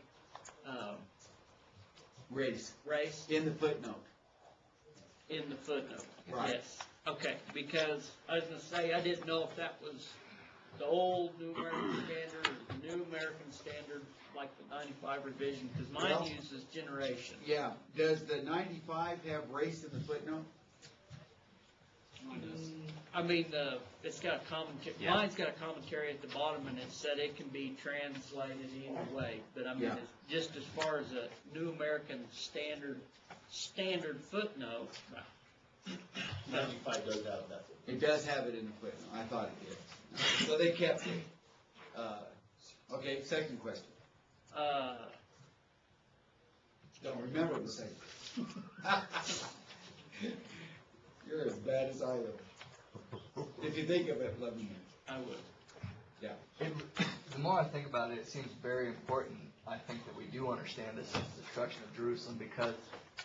Race. race In the footnote. in the footnote? Right. Yes. Okay, because I was going to say, I didn't know if that was the old New American Standard or the New American Standard, like the 95 revision, because mine Well, uses generation. Yeah. Does the 95 have race in the footnote? I mean, it's got a commentary. Yeah. Mine's got a commentary at the bottom, and it said it can be translated either way. But I mean, Yeah. it's just as far as a New American Standard footnote. 95 does have that. It does have it in the footnote. I thought it did. So they kept it. Okay, second question. Don't remember the second. You're as bad as I am. If you think of it, let me know. I would. Yeah. The more I think about it, it seems very important, I think, that we do understand this destruction of Jerusalem, because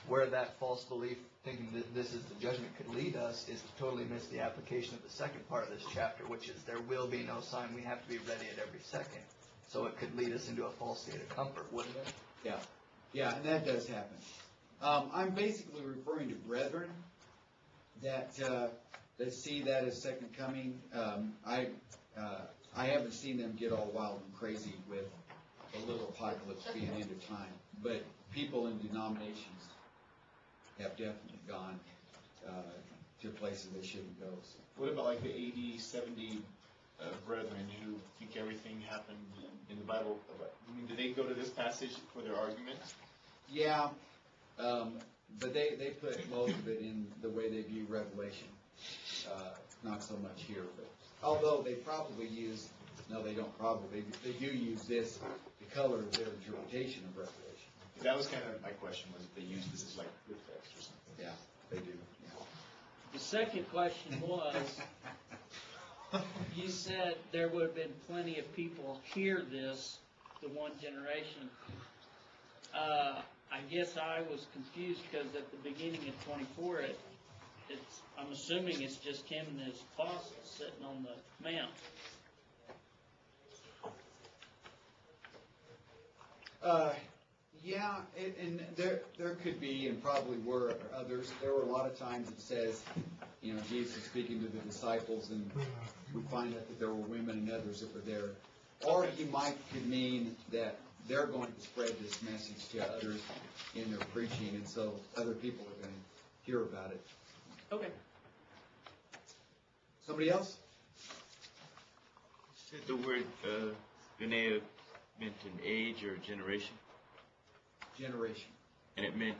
where that false belief, thinking that this is the judgment, could lead us is to totally miss the application of the second part of this chapter, which is there will be no sign. We have to be ready at every second. So it could lead us into a false state of comfort, wouldn't it? Yeah. Yeah, and that does happen. I'm basically referring to brethren that see that as second coming. I haven't seen them get all wild and crazy with a little apocalypse being end of time. but people in denominations have definitely gone to places they shouldn't go. So. What about like the AD 70 brethren who think everything happened in the Bible? I mean, do they go to this passage for their argument? Yeah, but they put most of it in the way they view Revelation. Not so much here, but although they probably use, no, they don't probably, they do use this to color their interpretation of Revelation. That was kind of my question, was if they use this as like good text or something. Yeah, they do. Yeah. The second question was, you said there would have been plenty of people hear this, the one generation. I guess I was confused because at the beginning of 24, I'm assuming it's just him and his apostles sitting on the mount. Yeah, and there could be, and probably were others. There were a lot of times it says, Jesus speaking to the disciples, and we find out that there were women and others that were there. Or he could mean that they're going to spread this message to others in their preaching, and so other people are going to hear about it. Okay. Somebody else? Said the word Benea meant an age or a generation? Generation. And it meant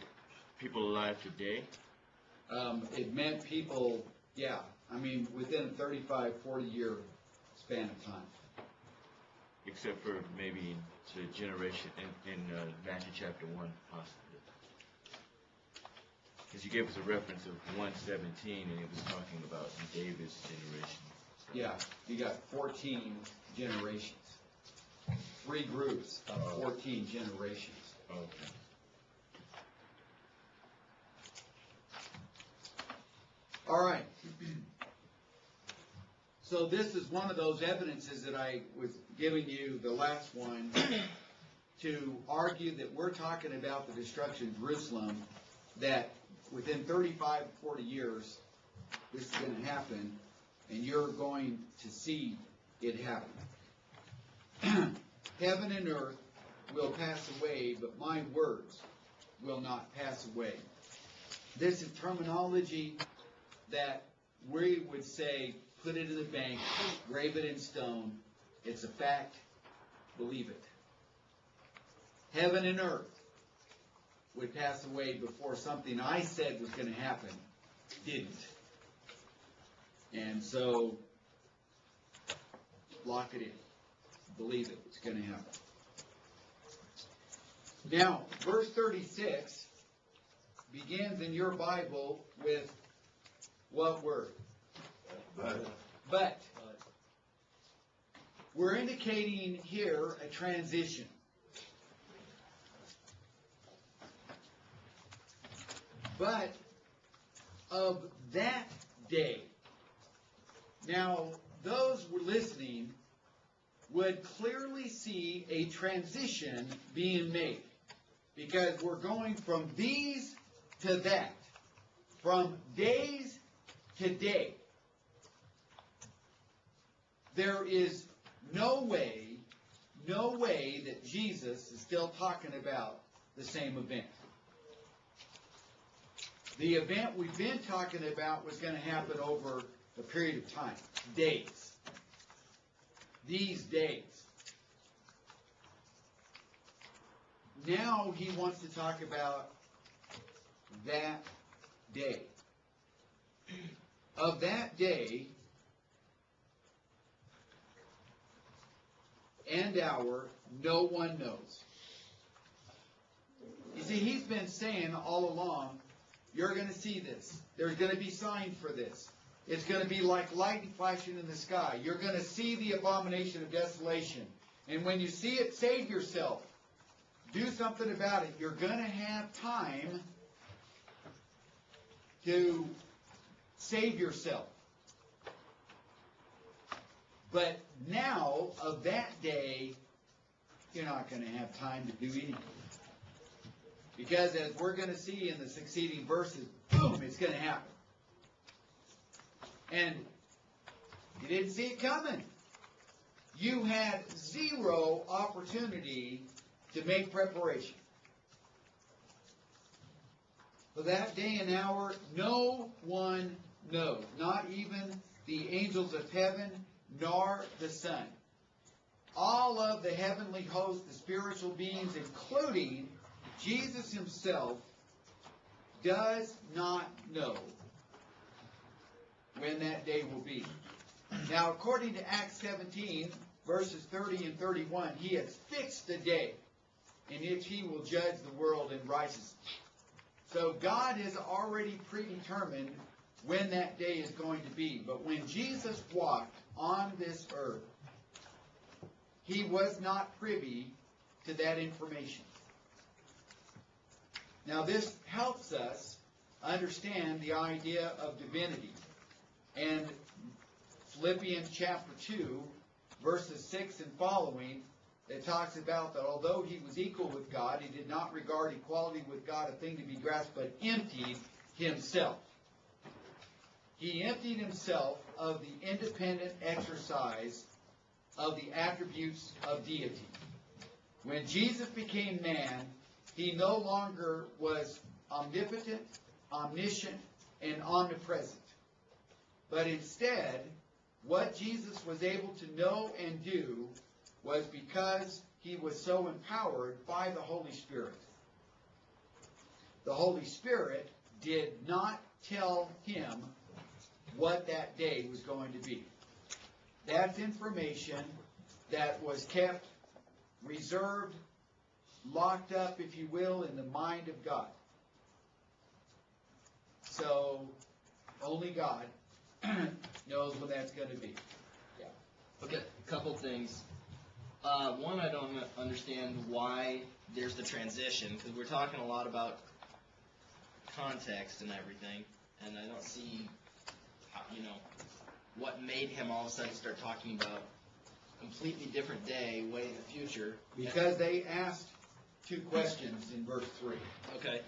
people alive today? It meant people, yeah, within a 35, 40-year span of time. Except for maybe the generation in Matthew chapter 1, possibly. Because you gave us a reference of 117, and it was talking about David's generation. So. Yeah, you got 14 generations. 3 groups of 14 generations. Okay. All right. So this is one of those evidences that I was giving you, the last one, to argue that we're talking about the destruction of Jerusalem, that within 35, 40 years, this is going to happen, and you're going to see it happen. Heaven and earth will pass away, but my words will not pass away. This is terminology that we would say, put it in the bank, grave it in stone. It's a fact. Believe it. Heaven and earth would pass away before something I said was going to happen didn't. And so, lock it in. Believe it. It's going to happen. Now, verse 36 begins in your Bible with what word? But. We're indicating here a transition. But of that day. Now, those who were listening would clearly see a transition being made. Because we're going from these to that. From days to day. There is no way that Jesus is still talking about the same event. The event we've been talking about was going to happen over a period of time. Days. These days. Now he wants to talk about that day. Of that day and hour, no one knows. You see, he's been saying all along, you're going to see this. There's going to be signs for this. It's going to be like lightning flashing in the sky. You're going to see the abomination of desolation. And when you see it, save yourself. Do something about it. You're going to have time to save yourself. But now, of that day, you're not going to have time to do anything. Because as we're going to see in the succeeding verses, boom, it's going to happen. And you didn't see it coming. You had zero opportunity to make preparation. For that day and hour no one knows, not even the angels of heaven, nor the Son. All of the heavenly host, the spiritual beings, including Jesus himself, does not know when that day will be. Now, according to Acts 17, verses 30 and 31, he has fixed the day in which he will judge the world in righteousness. So God has already predetermined when that day is going to be. But when Jesus walked on this earth, he was not privy to that information. Now this helps us understand the idea of divinity. And Philippians chapter 2, verses 6 and following, it talks about that although he was equal with God, he did not regard equality with God a thing to be grasped, but emptied himself. He emptied himself of the independent exercise of the attributes of deity. When Jesus became man, he no longer was omnipotent, omniscient, and omnipresent. But instead, what Jesus was able to know and do was because he was so empowered by the Holy Spirit. The Holy Spirit did not tell him what that day was going to be. That's information that was kept reserved, locked up, if you will, in the mind of God. So, only God knows when that's going to be. Yeah. Okay, a couple things. One, I don't understand why there's the transition, because we're talking a lot about context and everything, and I don't see, what made him all of a sudden start talking about a completely different day, way in the future. Because they asked two questions in verse 3. Okay.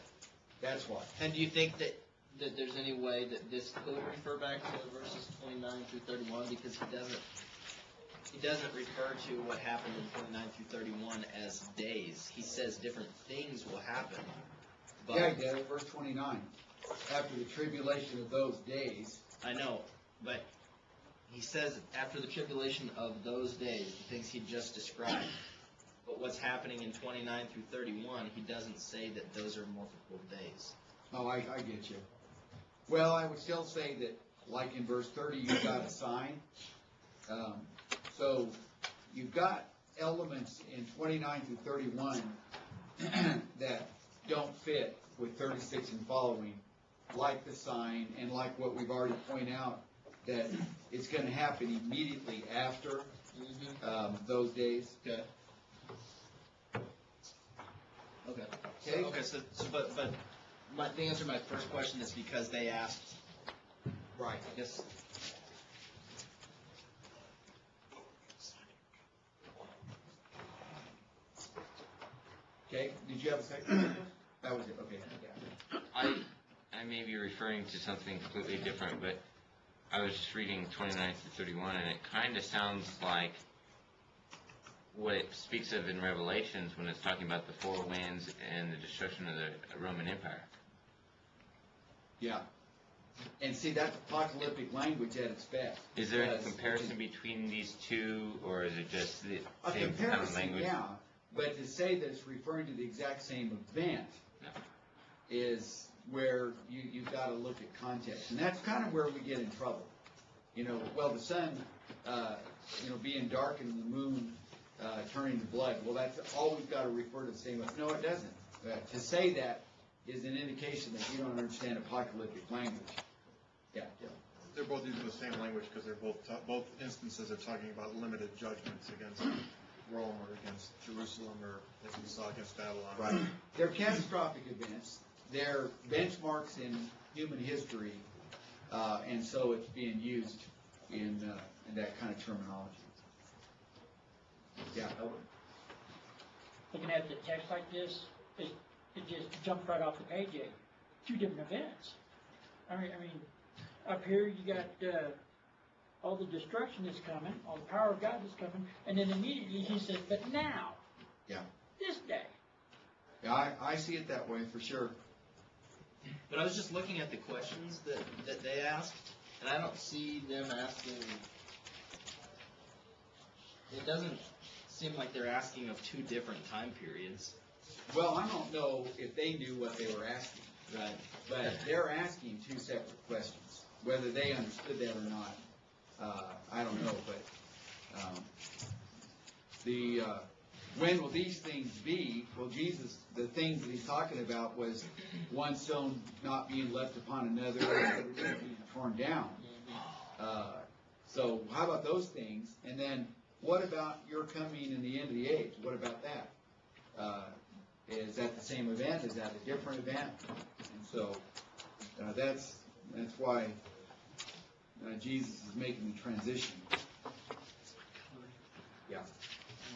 That's why. And do you think that there's any way that this could refer back to verses 29 through 31, because he doesn't refer to what happened in 29 through 31 as days. He says different things will happen. But Yeah, he does. Verse 29. After the tribulation of those days. I know, but he says after the tribulation of those days, the things he just described. But what's happening in 29 through 31, he doesn't say that those are multiple days. Oh, I get you. Well, I would still say that, like in verse 30, you've got a sign. So you've got elements in 29 through 31 that don't fit with 36 and following, like the sign and like what we've already pointed out, that it's going to happen immediately after those days. Okay. Okay. Okay. Okay. So but the answer to my first question is because they asked. Right. I guess. Okay. Did you have a second? That was it. Okay. Yeah. I may be referring to something completely different, but I was just reading 29 through 31, and it kind of sounds like what it speaks of in Revelations when it's talking about the four winds and the destruction of the Roman Empire. Yeah. And see, that's apocalyptic language at its best. Is there any comparison between these two, or is it just the A same kind of comparison, language? yeah. But to say that it's referring to the exact same event is where you've got to look at context. And that's kind of where we get in trouble. Well, the sun, being darkened and the moon turning to blood. Well, that's always got to refer to the same event. No, it doesn't. To say that is an indication that you don't understand apocalyptic language. Yeah. They're both using the same language because they're both instances are talking about limited judgments against Rome or against Jerusalem or, as we saw, against Babylon. Right. They're catastrophic events. They're benchmarks in human history, and so it's being used in that kind of terminology. Yeah. Looking at the text like this, it just jumped right off the page. Two different events. I mean, up here you got all the destruction that's coming, all the power of God that's coming, and then immediately he says, "But now, Yeah. this day." Yeah, I see it that way for sure. But I was just looking at the questions that they asked, and I don't see them asking. It doesn't seem like they're asking of two different time periods. Well, I don't know if they knew what they were asking, Right. but they're asking two separate questions. Whether they understood that or not, I don't know. But when will these things be? Well, Jesus, the things that he's talking about was one stone not being left upon another, and being torn down. So how about those things? And then what about your coming in the end of the age? What about that? Is that the same event? Is that a different event? And so that's why Jesus is making the transition. Yeah.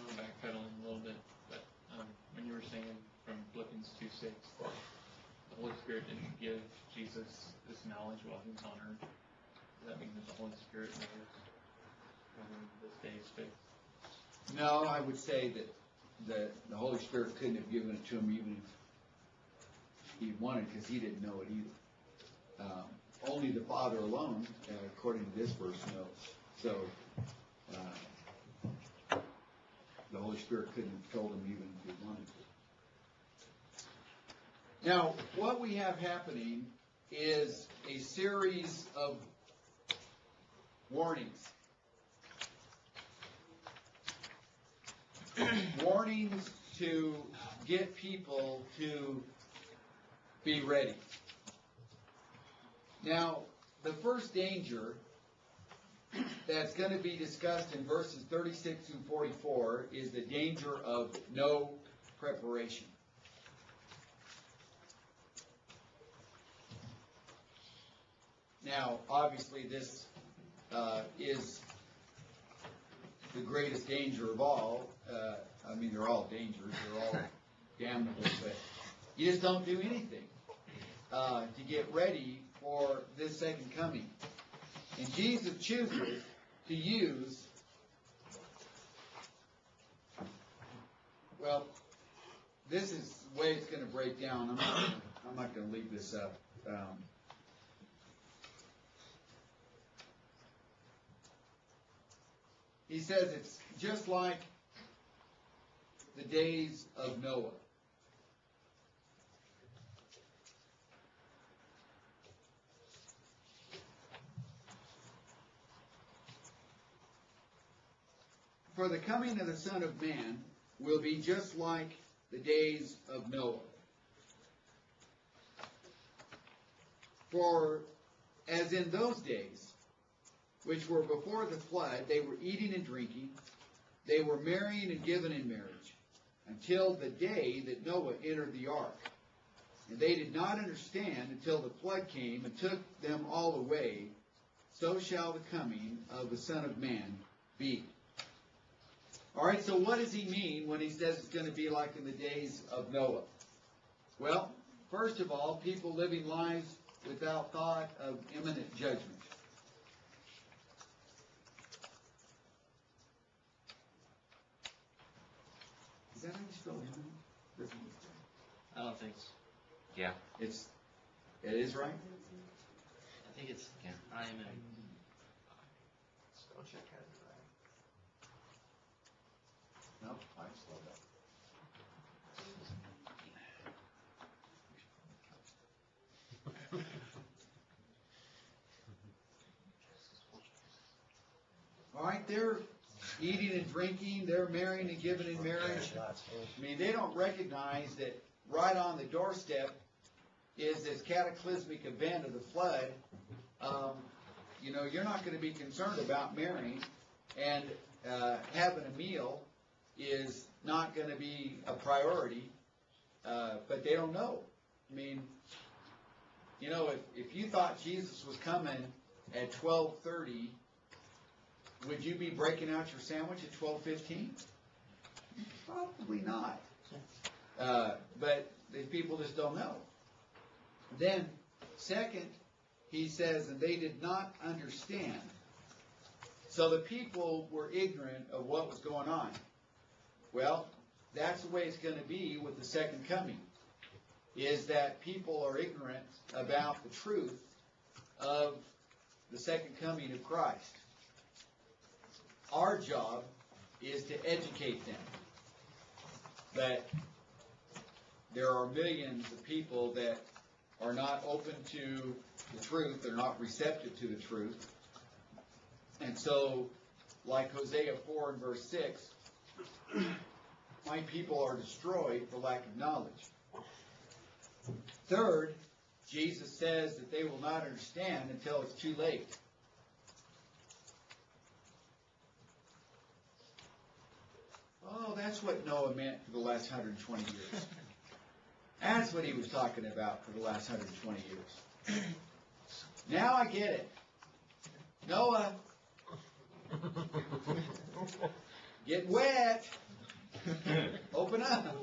I'm backpedaling a little bit, but when you were saying from Philippians 2:6, the Holy Spirit didn't give Jesus this knowledge while he was on earth, does that mean that the Holy Spirit knows when this day is fixed? No, I would say that the Holy Spirit couldn't have given it to him even if he wanted, because he didn't know it either. Only the Father alone, according to this verse, knows. So the Holy Spirit couldn't have told him even if he wanted to. Now, what we have happening is a series of warnings. Warnings to get people to be ready. Now, the first danger that's going to be discussed in verses 36 through 44 is the danger of no preparation. Now, obviously, this is the greatest danger of all. I mean, they're all dangers. They're all damnable. But you just don't do anything to get ready for this second coming. And Jesus chooses to use, well, this is the way it's going to break down. I'm not going to leave this up. He says it's just like the days of Noah. For the coming of the Son of Man will be just like the days of Noah. For as in those days, which were before the flood, they were eating and drinking, they were marrying and given in marriage, until the day that Noah entered the ark. And they did not understand until the flood came and took them all away. So shall the coming of the Son of Man be. All right, so what does he mean when he says it's going to be like in the days of Noah? Well, first of all, people living lives without thought of imminent judgment. Is that how you spell imminent? I don't think so. Yeah. It is right? I think it's I am in. Spell check has it right. No, I slowed up. All right, they're eating and drinking, they're marrying and giving in marriage. I mean, they don't recognize that right on the doorstep is this cataclysmic event of the flood. You're not going to be concerned about marrying, and having a meal is not going to be a priority, but they don't know. I mean, if you thought Jesus was coming at 12:30, would you be breaking out your sandwich at 12:15? Probably not. But the people just don't know. Then, second, he says, and they did not understand. So the people were ignorant of what was going on. Well, that's the way it's going to be with the second coming. is that people are ignorant about the truth of the second coming of Christ. Our job is to educate them. But there are millions of people that are not open to the truth, they're not receptive to the truth. And so, like Hosea 4 and verse 6, my people are destroyed for lack of knowledge. Third, Jesus says that they will not understand until it's too late. Oh, that's what Noah meant for the last 120 years. That's what he was talking about for the last 120 years. Now I get it. Noah, get wet. Open up.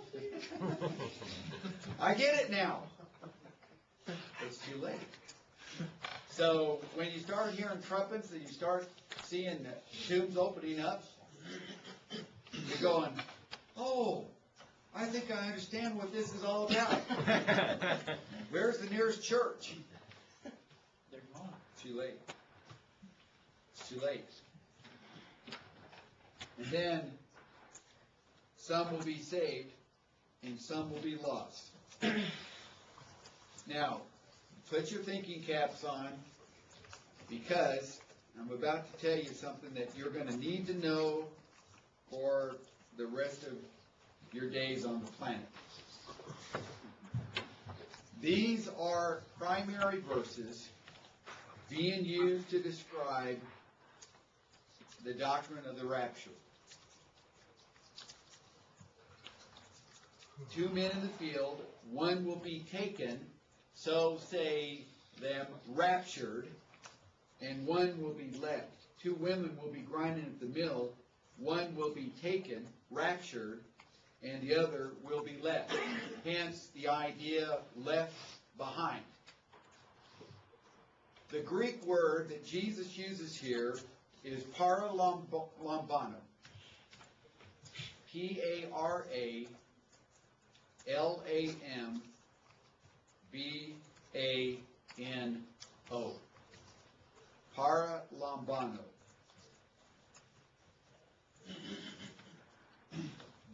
I get it now. It's too late. So when you start hearing trumpets and you start seeing tombs opening up, you're going, oh, I think I understand what this is all about. Where's the nearest church? They're gone. Too late. It's too late. And then some will be saved and some will be lost. Now, put your thinking caps on, because I'm about to tell you something that you're going to need to know for the rest of your days on the planet. These are primary verses being used to describe the doctrine of the rapture. 2 men in the field, one will be taken, so say them raptured, and one will be left. 2 women will be grinding at the mill, one will be taken, raptured, and the other will be left. Hence the idea left behind. The Greek word that Jesus uses here is paralambano. P-A-R-A-L-A-M-B-A-N-O. Paralambano.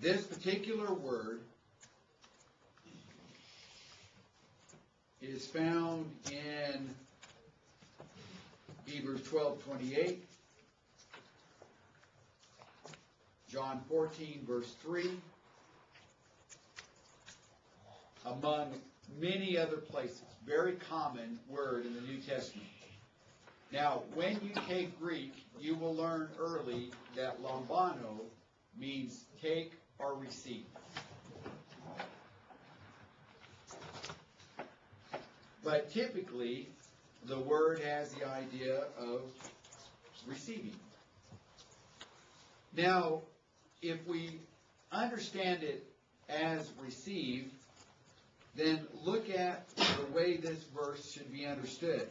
This particular word is found in Hebrews 12:28, John 14 verse 3, among many other places. Very common word in the New Testament. Now, when you take Greek, you will learn early that lambano means take or receive. But typically, the word has the idea of receiving. Now, if we understand it as receive, then look at the way this verse should be understood.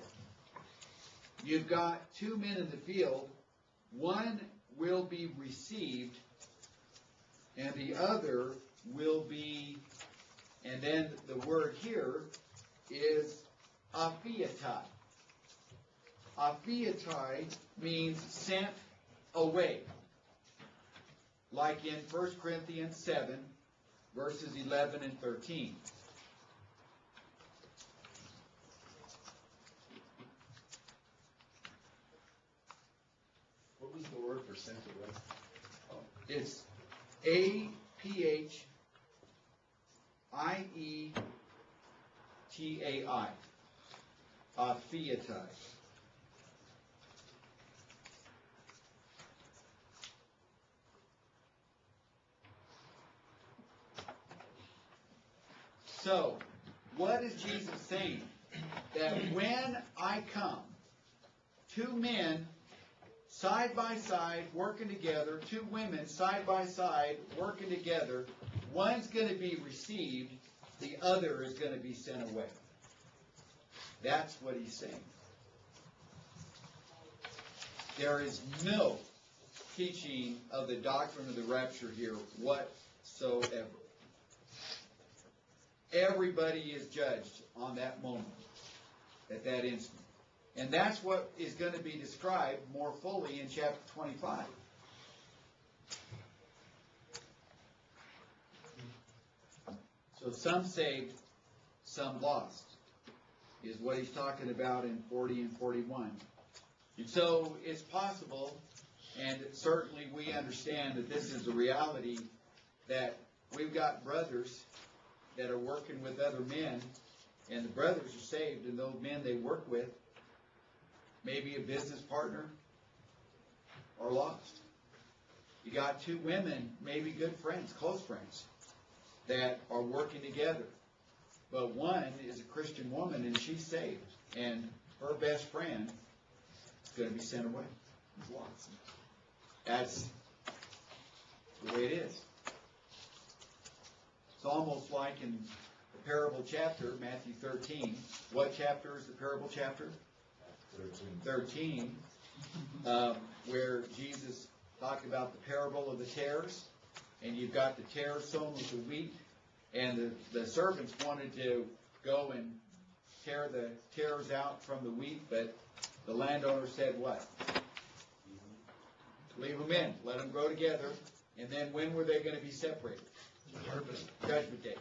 You've got 2 men in the field. One will be received, and the other will be, and then the word here is aphiatai. Aphiatai means sent away. Like in 1 Corinthians 7, verses 11 and 13. What was the word for sent away? It's A-P-H-I-E-T-A-I. Aphiatai. So, what is Jesus saying? That when I come, 2 men side by side working together, 2 women side by side working together, one's going to be received, the other is going to be sent away. That's what he's saying. There is no teaching of the doctrine of the rapture here whatsoever. everybody is judged on that moment, at that instant. And that's what is going to be described more fully in chapter 25. So some saved, some lost, is what he's talking about in 40 and 41. And so it's possible, and certainly we understand that this is the reality, that we've got brothers that are working with other men, and the brothers are saved, and those men they work with, maybe a business partner, are lost. You got two women, maybe good friends, close friends, that are working together. But one is a Christian woman, and she's saved, and her best friend is going to be sent away. He's lost. That's the way it is. It's almost like in the parable chapter, Matthew 13. What chapter is the parable chapter? 13. Where Jesus talked about the parable of the tares, and you've got the tares sown with the wheat, and the servants wanted to go and tear the tares out from the wheat, but the landowner said what? Leave them in, let them grow together, and then when were they going to be separated? Judgment day.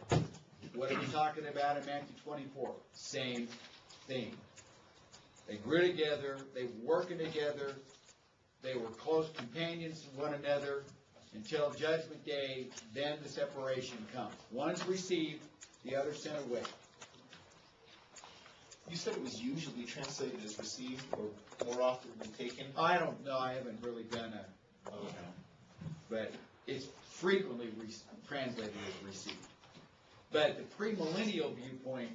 What are we talking about in Matthew 24? Same thing. They grew together, they were working together, they were close companions to one another until Judgment Day, then the separation comes. One's received, the other sent away. You said it was usually translated as received, or more often than taken? I don't know, I haven't really done but it's frequently translated as received. But the premillennial viewpoint,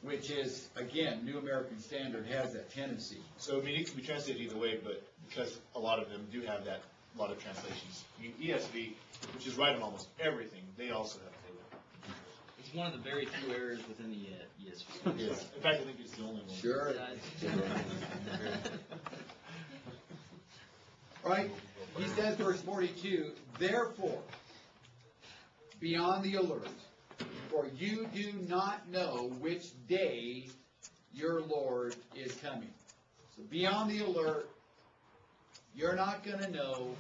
which is, again, New American Standard, has that tendency. So, I mean, it can be translated either way, but because a lot of them do have that, a lot of translations. I mean, ESV, which is right on almost everything, they also have taken. It's one of the very few errors within the ESV. Yes. In fact, I think it's the only one. Sure. Right? He says, verse 42, therefore, be on the alert, for you do not know which day your Lord is coming. So be on the alert. You're not going to know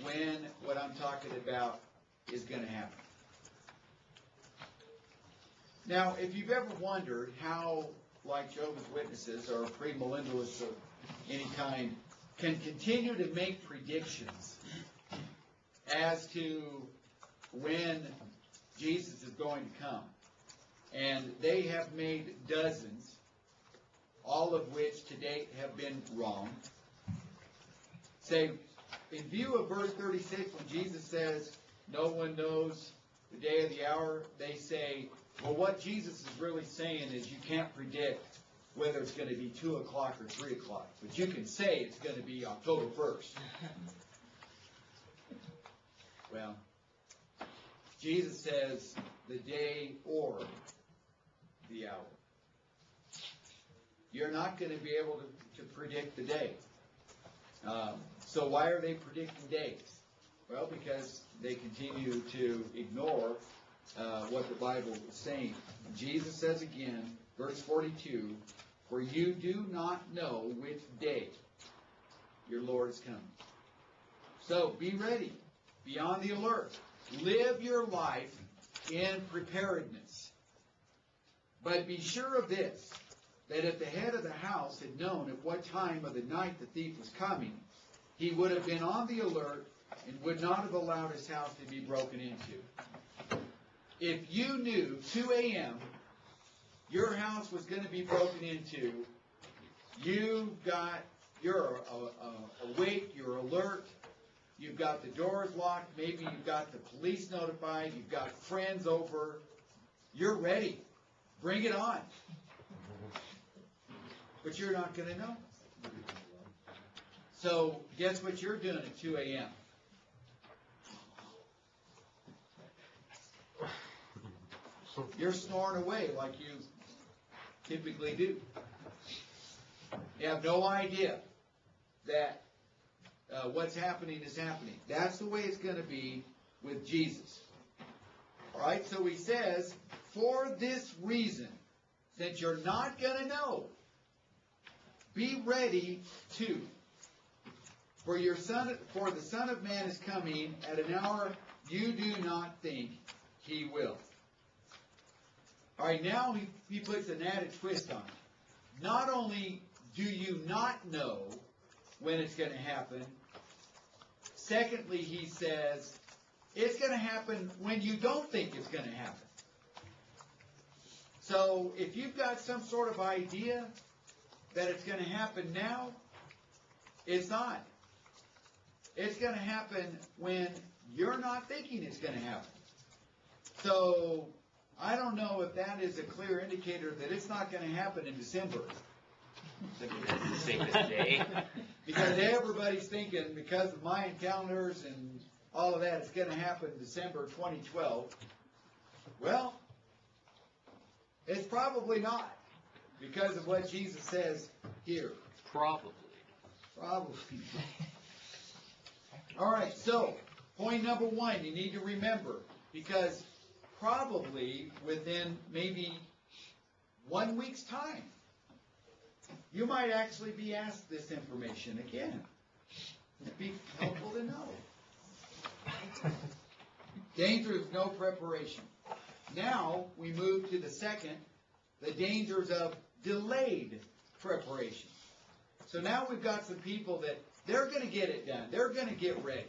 when what I'm talking about is going to happen. Now, if you've ever wondered how, like Jehovah's Witnesses or premillennialists of any kind, can continue to make predictions as to when Jesus is going to come, and they have made dozens, all of which to date have been wrong, say, in view of verse 36, when Jesus says, no one knows the day or the hour, they say, well, what Jesus is really saying is you can't predict whether it's going to be 2 o'clock or 3 o'clock, but you can say it's going to be October 1st. Well, Jesus says the day or the hour. You're not going to be able to predict the day. So why are they predicting days? Well, because they continue to ignore what the Bible is saying. Jesus says again, verse 42, for you do not know which day your Lord is coming. So be ready. Be on the alert. Live your life in preparedness. But be sure of this, that if the head of the house had known at what time of the night the thief was coming, he would have been on the alert and would not have allowed his house to be broken into. If you knew 2 a.m. your house was going to be broken into, you're awake, you're alert, you've got the doors locked, maybe you've got the police notified, you've got friends over, you're ready. Bring it on. But you're not going to know. So guess what you're doing at 2 a.m.? You're snoring away like you typically do. You have no idea that what's happening is happening. That's the way it's going to be with Jesus. All right, so he says, for this reason, since you're not going to know, be ready to. For the Son of Man is coming at an hour you do not think he will. All right, now he puts an added twist on it. Not only do you not know when it's going to happen, secondly, he says, it's going to happen when you don't think it's going to happen. So if you've got some sort of idea that it's going to happen now, it's not. It's going to happen when you're not thinking it's going to happen. So I don't know if that is a clear indicator that it's not going to happen in December. That's the safest day. Because everybody's thinking, because of Mayan calendars and all of that, it's going to happen December 2012. Well, it's probably not, because of what Jesus says here. Probably. Probably. All right, so point number one, you need to remember, because probably within maybe 1 week's time, you might actually be asked this information again. It'd be helpful to know. Danger of no preparation. Now we move to the second, the dangers of delayed preparation. So now we've got some people that they're going to get it done. They're going to get ready.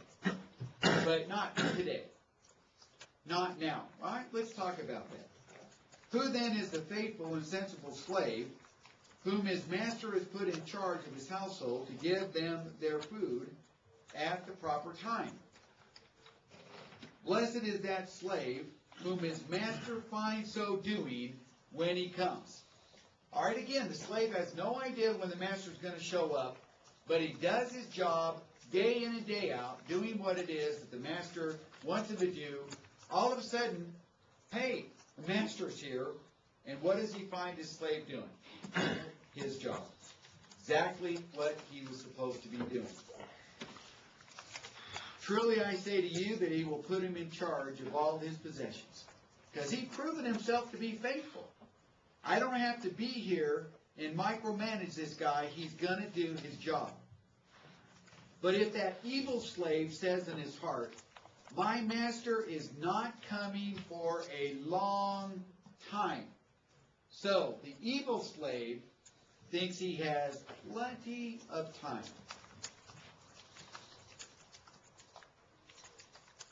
But not today. Not now. All right, let's talk about that. Who then is the faithful and sensible slave whom his master has put in charge of his household to give them their food at the proper time? Blessed is that slave whom his master finds so doing when he comes. All right, again, the slave has no idea when the master's going to show up, but he does his job day in and day out, doing what it is that the master wants him to do. All of a sudden, hey, the master's here, and what does he find his slave doing? His job. Exactly what he was supposed to be doing. Truly I say to you that he will put him in charge of all his possessions, because he's proven himself to be faithful. I don't have to be here and micromanage this guy. He's going to do his job. But if that evil slave says in his heart, my master is not coming for a long time. So the evil slave thinks he has plenty of time.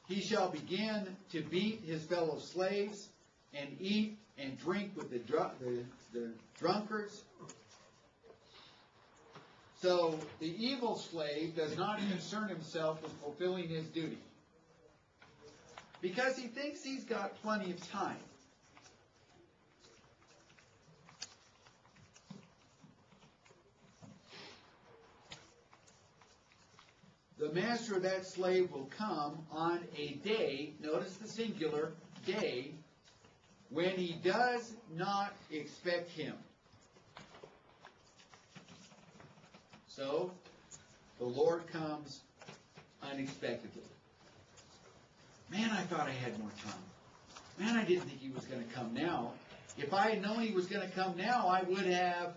He shall begin to beat his fellow slaves and eat and drink with the drunkards. So the evil slave does not concern himself with fulfilling his duty, because he thinks he's got plenty of time. The master of that slave will come on a day, notice the singular, day, when he does not expect him. So, the Lord comes unexpectedly. Man, I thought I had more time. Man, I didn't think he was going to come now. If I had known he was going to come now, I would have.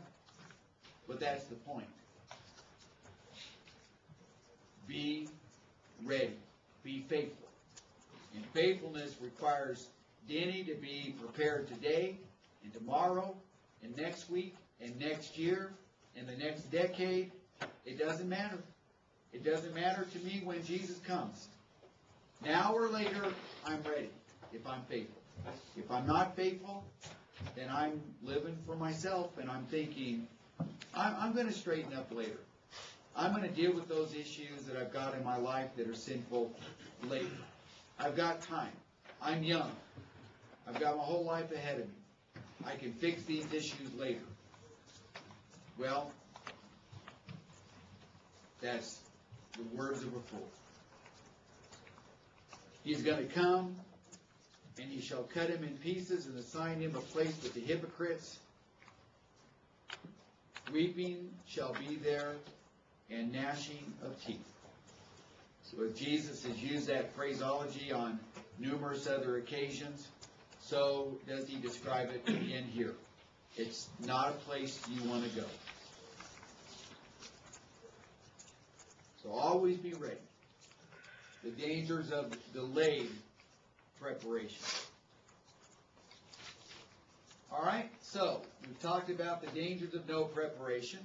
But that's the point. Be ready. Be faithful. And faithfulness requires Denny to be prepared today and tomorrow and next week and next year and the next decade. It doesn't matter. It doesn't matter to me when Jesus comes. Now or later, I'm ready if I'm faithful. If I'm not faithful, then I'm living for myself and I'm thinking, I'm going to straighten up later. I'm going to deal with those issues that I've got in my life that are sinful later. I've got time. I'm young. I've got my whole life ahead of me. I can fix these issues later. Well, that's the words of a fool. He's going to come, and he shall cut him in pieces and assign him a place with the hypocrites. Weeping shall be there, and gnashing of teeth. So if Jesus has used that phraseology on numerous other occasions, so does he describe it in here. It's not a place you want to go. So always be ready. The dangers of delayed preparation. All right, so we've talked about the dangers of no preparation.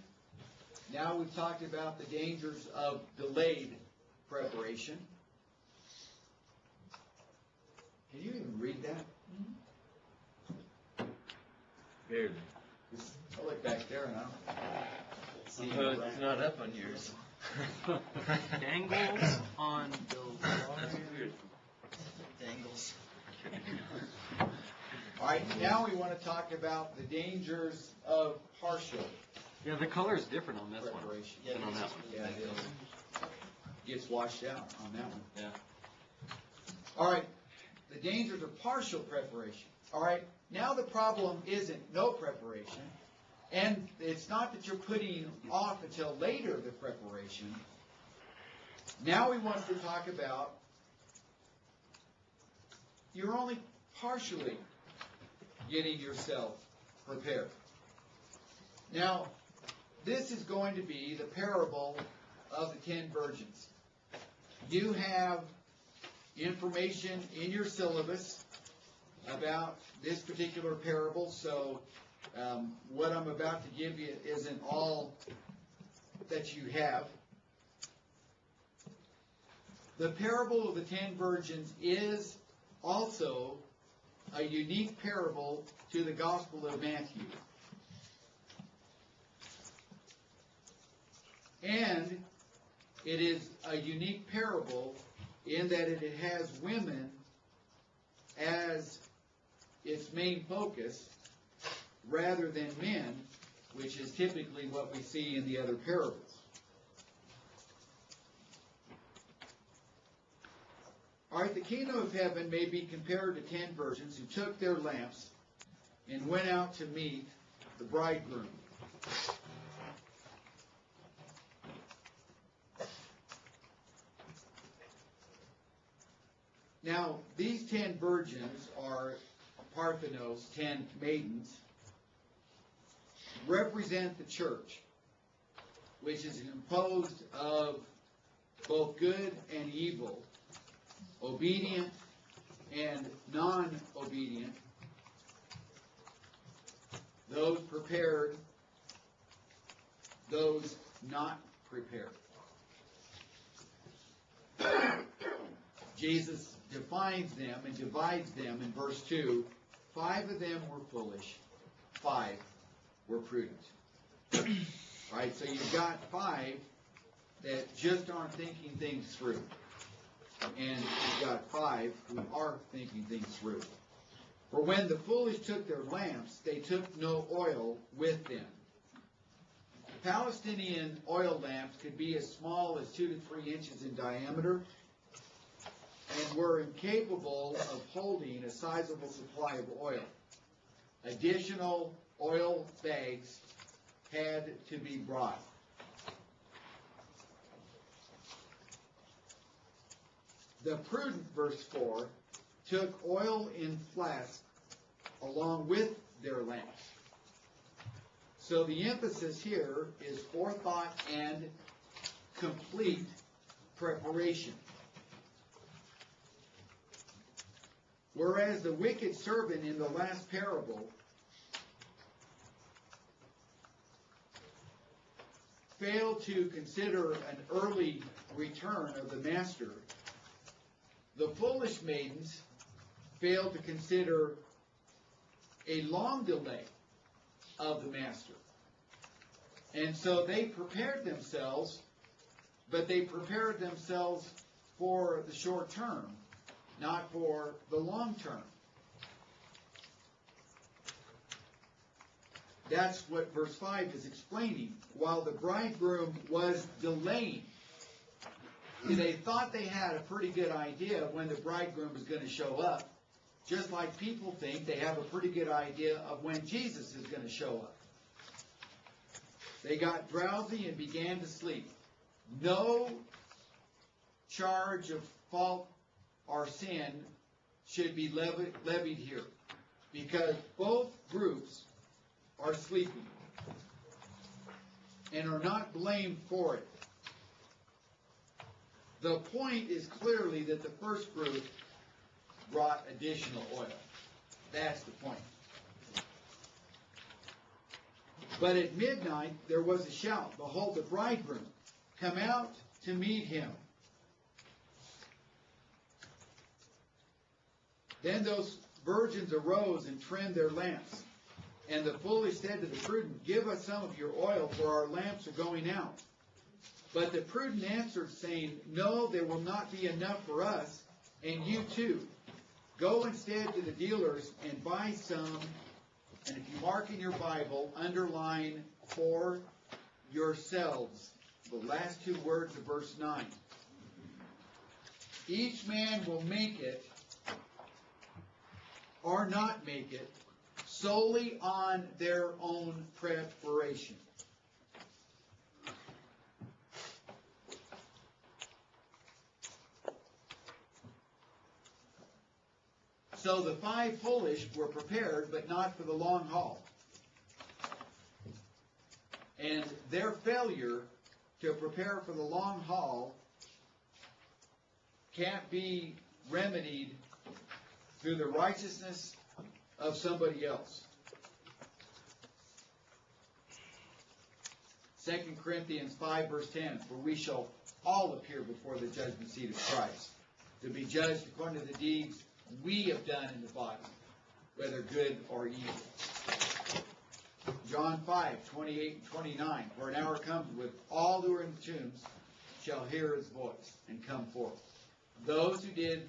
Now we've talked about the dangers of delayed preparation. Can you even read that? Barely. I look back there and I don't see it. It's not up on yours. Dangles on the That's weird. Dangles. All right, now we want to talk about the dangers of partial Yeah, the color is different on this one preparation. than on that one. Yeah, it is. Gets washed out on that one. Yeah. All right, the dangers of partial preparation. All right, now the problem isn't no preparation, and it's not that you're putting off until later the preparation. Now we want to talk about you're only partially getting yourself prepared. Now, this is going to be the parable of the 10 virgins. You have information in your syllabus about this particular parable, so what I'm about to give you isn't all that you have. The parable of the 10 virgins is also a unique parable to the Gospel of Matthew. And it is a unique parable in that it has women as its main focus rather than men, which is typically what we see in the other parables. All right, the kingdom of heaven may be compared to 10 virgins who took their lamps and went out to meet the bridegroom. Now, these 10 virgins are Parthenos, 10 maidens, represent the church, which is composed of both good and evil, obedient and non-obedient, those prepared, those not prepared. Jesus defines them and divides them in verse 2. 5 of them were foolish, 5 were prudent. All right, so you've got 5 that just aren't thinking things through. And you've got 5 who are thinking things through. For when the foolish took their lamps, they took no oil with them. Palestinian oil lamps could be as small as 2 to 3 inches in diameter and were incapable of holding a sizable supply of oil. Additional oil bags had to be brought. The prudent, verse 4, took oil in flasks along with their lamps. So the emphasis here is forethought and complete preparation. Whereas the wicked servant in the last parable failed to consider an early return of the master, the foolish maidens failed to consider a long delay of the master. And so they prepared themselves, but they prepared themselves for the short term, not for the long term. That's what verse 5 is explaining. While the bridegroom was delaying, they thought they had a pretty good idea of when the bridegroom was going to show up, just like people think they have a pretty good idea of when Jesus is going to show up. They got drowsy and began to sleep. No charge of fault or sin should be levied here. because both groups are sleeping and are not blamed for it. The point is clearly that the first group brought additional oil. That's the point. But at midnight there was a shout, "Behold, the bridegroom, come out to meet him." Then those virgins arose and trimmed their lamps. And the foolish said to the prudent, "Give us some of your oil, for our lamps are going out." But the prudent answered, saying, "No, there will not be enough for us, and you too. Go instead to the dealers and buy some." And if you mark in your Bible, underline "for yourselves," the last two words of verse 9. Each man will make it or not make it solely on their own preparation. So the 5 foolish were prepared, but not for the long haul. And their failure to prepare for the long haul can't be remedied through the righteousness of somebody else. 2 Corinthians 5 verse 10, "For we shall all appear before the judgment seat of Christ, to be judged according to the deeds we have done in the body, whether good or evil." John 5, 28 and 29, "For an hour comes with all who are in the tombs shall hear his voice and come forth. Those who did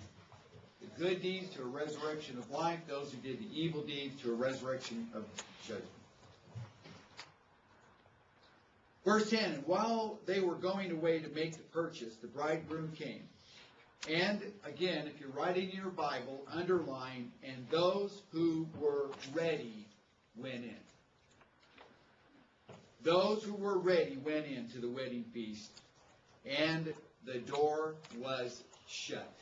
the good deeds to a resurrection of life, those who did the evil deeds to a resurrection of judgment." Verse 10, "And while they were going away to make the purchase, the bridegroom came." And again, if you're writing in your Bible, underline, "and those who were ready went in." Those who were ready went into the wedding feast, and the door was shut.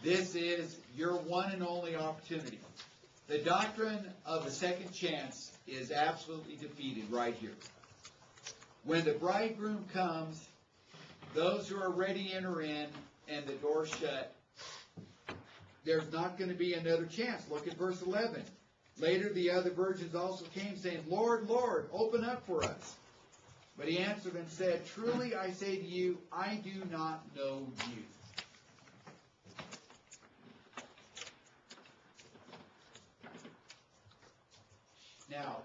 This is your one and only opportunity. The doctrine of a second chance is absolutely defeated right here. When the bridegroom comes, those who are ready enter in, and the door shut. There's not going to be another chance. Look at verse 11. "Later the other virgins also came, saying, 'Lord, Lord, open up for us.' But he answered and said, 'Truly I say to you, I do not know you.'" Now,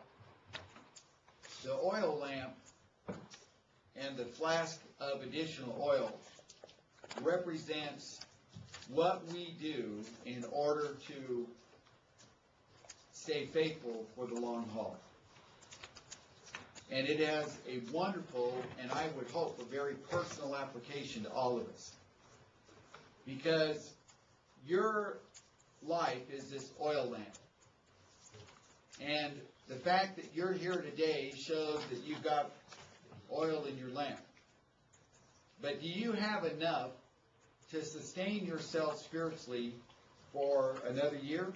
the oil lamp and the flask of additional oil represents what we do in order to stay faithful for the long haul. And it has a wonderful, and I would hope, a very personal application to all of us. Because your life is this oil lamp. And the fact that you're here today shows that you've got oil in your lamp. But do you have enough to sustain yourself spiritually for another year?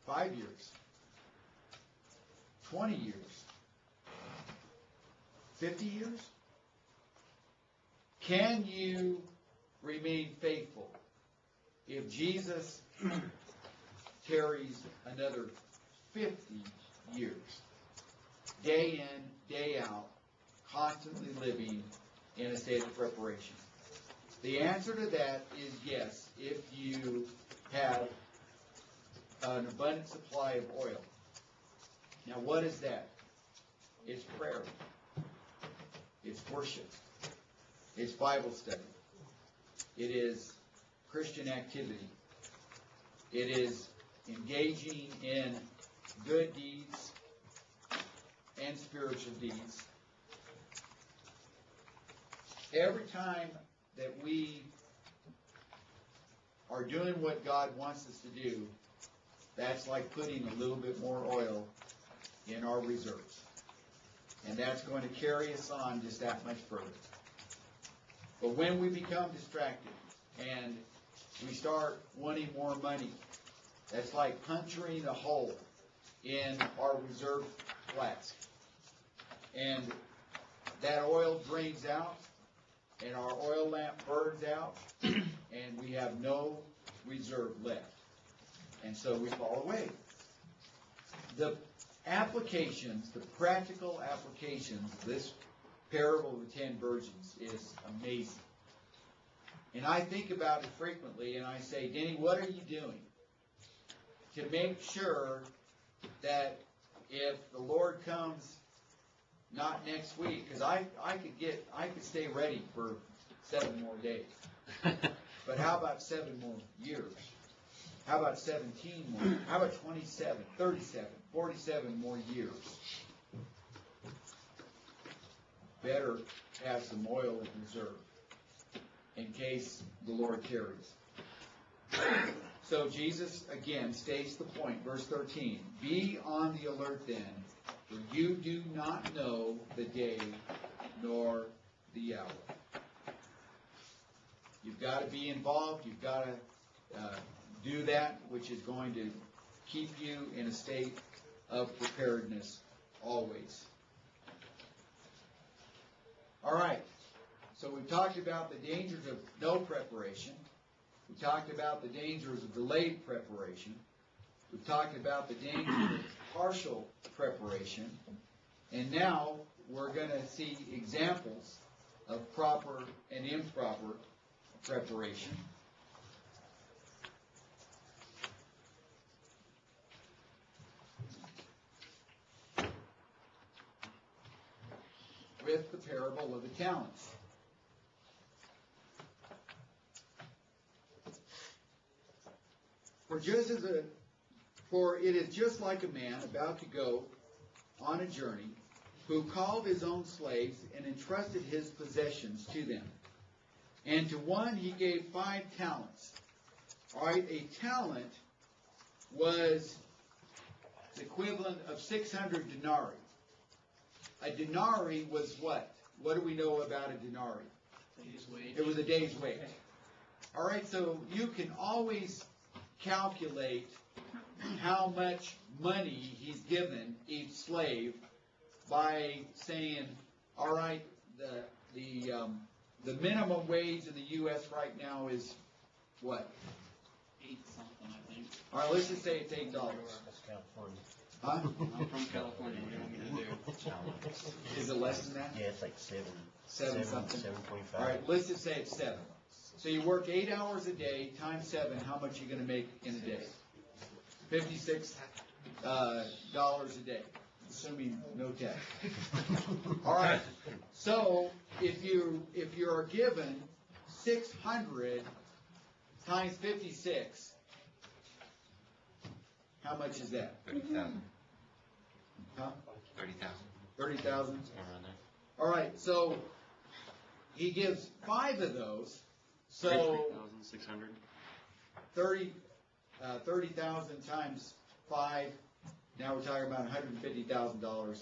5 years? 20 years? 50 years? Can you remain faithful if Jesus tarries another 50 years? Day in, day out, constantly living in a state of preparation. The answer to that is yes, if you have an abundant supply of oil. Now what is that? It's prayer. It's worship. It's Bible study. It is Christian activity. It is engaging in good deeds and spiritual deeds. Every time that we are doing what God wants us to do, that's like putting a little bit more oil in our reserves. And that's going to carry us on just that much further. But when we become distracted and we start wanting more money. That's like puncturing a hole in our reserve flask. And that oil drains out, and our oil lamp burns out, and we have no reserve left. And so we fall away. The applications, the practical applications of this parable of the 10 virgins is amazing. And I think about it frequently, and I say, Denny, what are you doing to make sure that if the Lord comes not next week, because I could stay ready for 7 more days. But how about 7 more years? How about 17 more? How about 27, 37, 47 more years? Better have some oil in reserve in case the Lord tarries. So Jesus, again, states the point, verse 13. Be on the alert then, for you do not know the day nor the hour. You've got to be involved. You've got to do that which is going to keep you in a state of preparedness always. All right. So we've talked about the dangers of no preparation. We talked about the dangers of delayed preparation. We've talked about the dangers of partial preparation. And now we're going to see examples of proper and improper preparation. With the parable of the talents. For it is just like a man about to go on a journey, who called his own slaves and entrusted his possessions to them. And to one he gave 5 talents. All right, a talent was the equivalent of 600 denarii. A denarii was what? What do we know about a denarii? Day's wage. It was a day's wage. All right, so you can always calculate how much money he's given each slave by saying, all right, the minimum wage in the U.S. right now is what? 8 something, I think. All right, let's just say it's $8. Huh? I'm from California. We don't get it there. Is it less than that? Yeah, it's like 7. 7 something? 7.5. All right, let's just say it's 7. So you work 8 hours a day times 7. How much are you going to make in a day? $56 a day, assuming no tax. All right. So if you are given 600 times 56, how much is that? 30,000. Huh? 30,000. 30,000. Somewhere around there. All right. So he gives 5 of those. So 3,600. 30,000 times 5. Now we're talking about $150,000.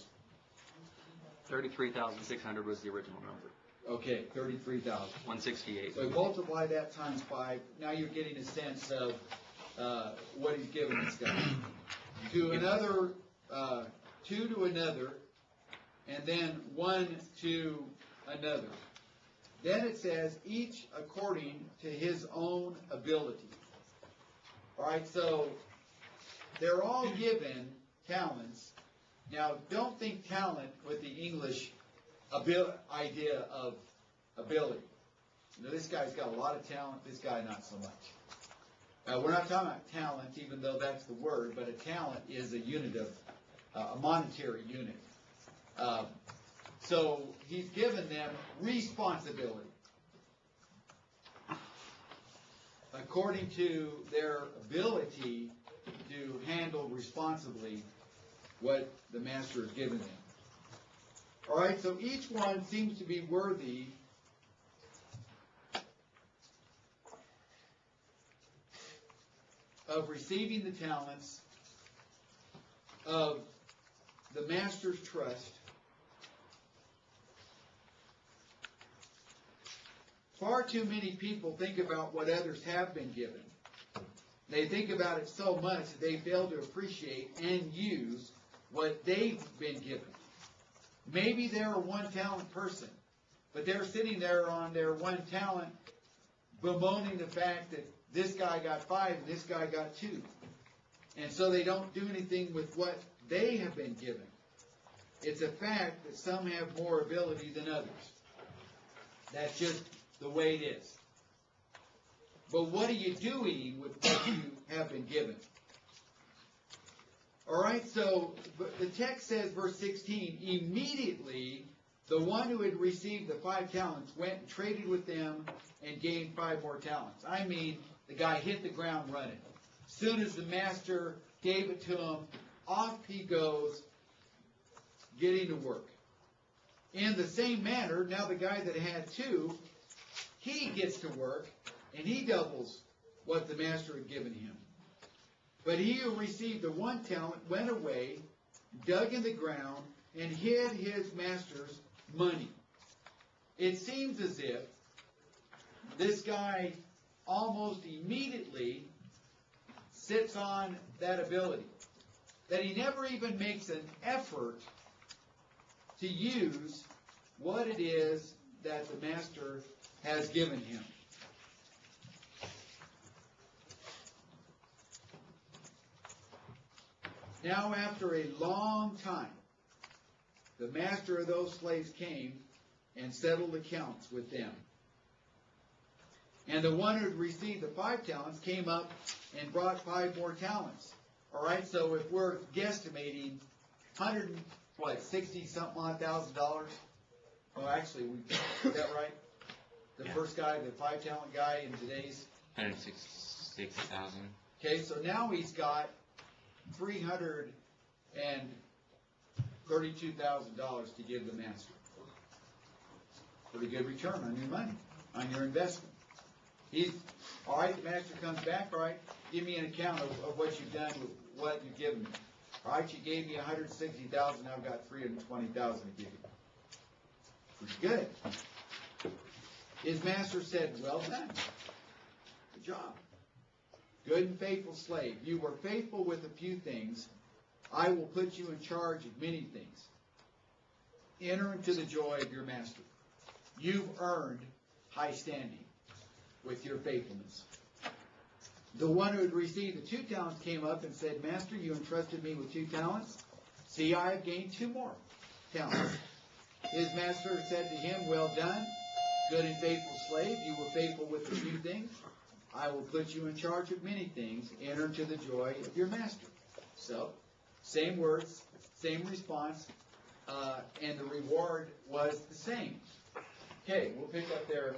33,600 was the original number. Okay, 33,000. 168. So we multiply that times 5. Now you're getting a sense of what he's given this guy. To another, 2 to another, and then 1 to another. Then it says, each according to his own ability. All right, so they're all given talents. Now, don't think talent with the English idea of ability. You know, this guy's got a lot of talent, this guy not so much. We're not talking about talent, even though that's the word, but a talent is a unit of, a monetary unit. So he's given them responsibility according to their ability to handle responsibly what the master has given them. All right, so each one seems to be worthy of receiving the talents of the master's trust Far too many people think about what others have been given. They think about it so much that they fail to appreciate and use what they've been given. Maybe they're a one-talent person, but they're sitting there on their one talent bemoaning the fact that this guy got 5 and this guy got 2. And so they don't do anything with what they have been given. It's a fact that some have more ability than others. That's just the way it is. But what are you doing with what you have been given? All right, so the text says, verse 16, immediately the one who had received the 5 talents went and traded with them and gained 5 more talents. I mean, the guy hit the ground running. As soon as the master gave it to him, off he goes, getting to work. In the same manner, now the guy that had 2, he gets to work, and he doubles what the master had given him. But he who received the 1 talent went away, dug in the ground, and hid his master's money. It seems as if this guy almost immediately sits on that ability, that he never even makes an effort to use what it is that the master has given him. Now, after a long time, the master of those slaves came and settled accounts with them. And the one who had received the 5 talents came up and brought 5 more talents. All right, so if we're guesstimating 60-something odd $1,000. Oh, actually, is that right? The first guy, the 5 talent guy in today's 166,000. Okay, so now he's got $332,000 to give the master. Pretty good return on your money, on your investment. All right, the master comes back, all right, give me an account of what you've done with what you've given me. All right, you gave me $160,000, now I've got $320,000 to give you. Pretty good. His master said, well done. Good job. Good and faithful slave. You were faithful with a few things. I will put you in charge of many things. Enter into the joy of your master. You've earned high standing with your faithfulness. The one who had received the 2 talents came up and said, Master, you entrusted me with 2 talents. See, I have gained 2 more talents. His master said to him, well done, good and faithful slave. You were faithful with a few things. I will put you in charge of many things. Enter into the joy of your master. So, same words, same response, and the reward was the same. Okay, we'll pick up there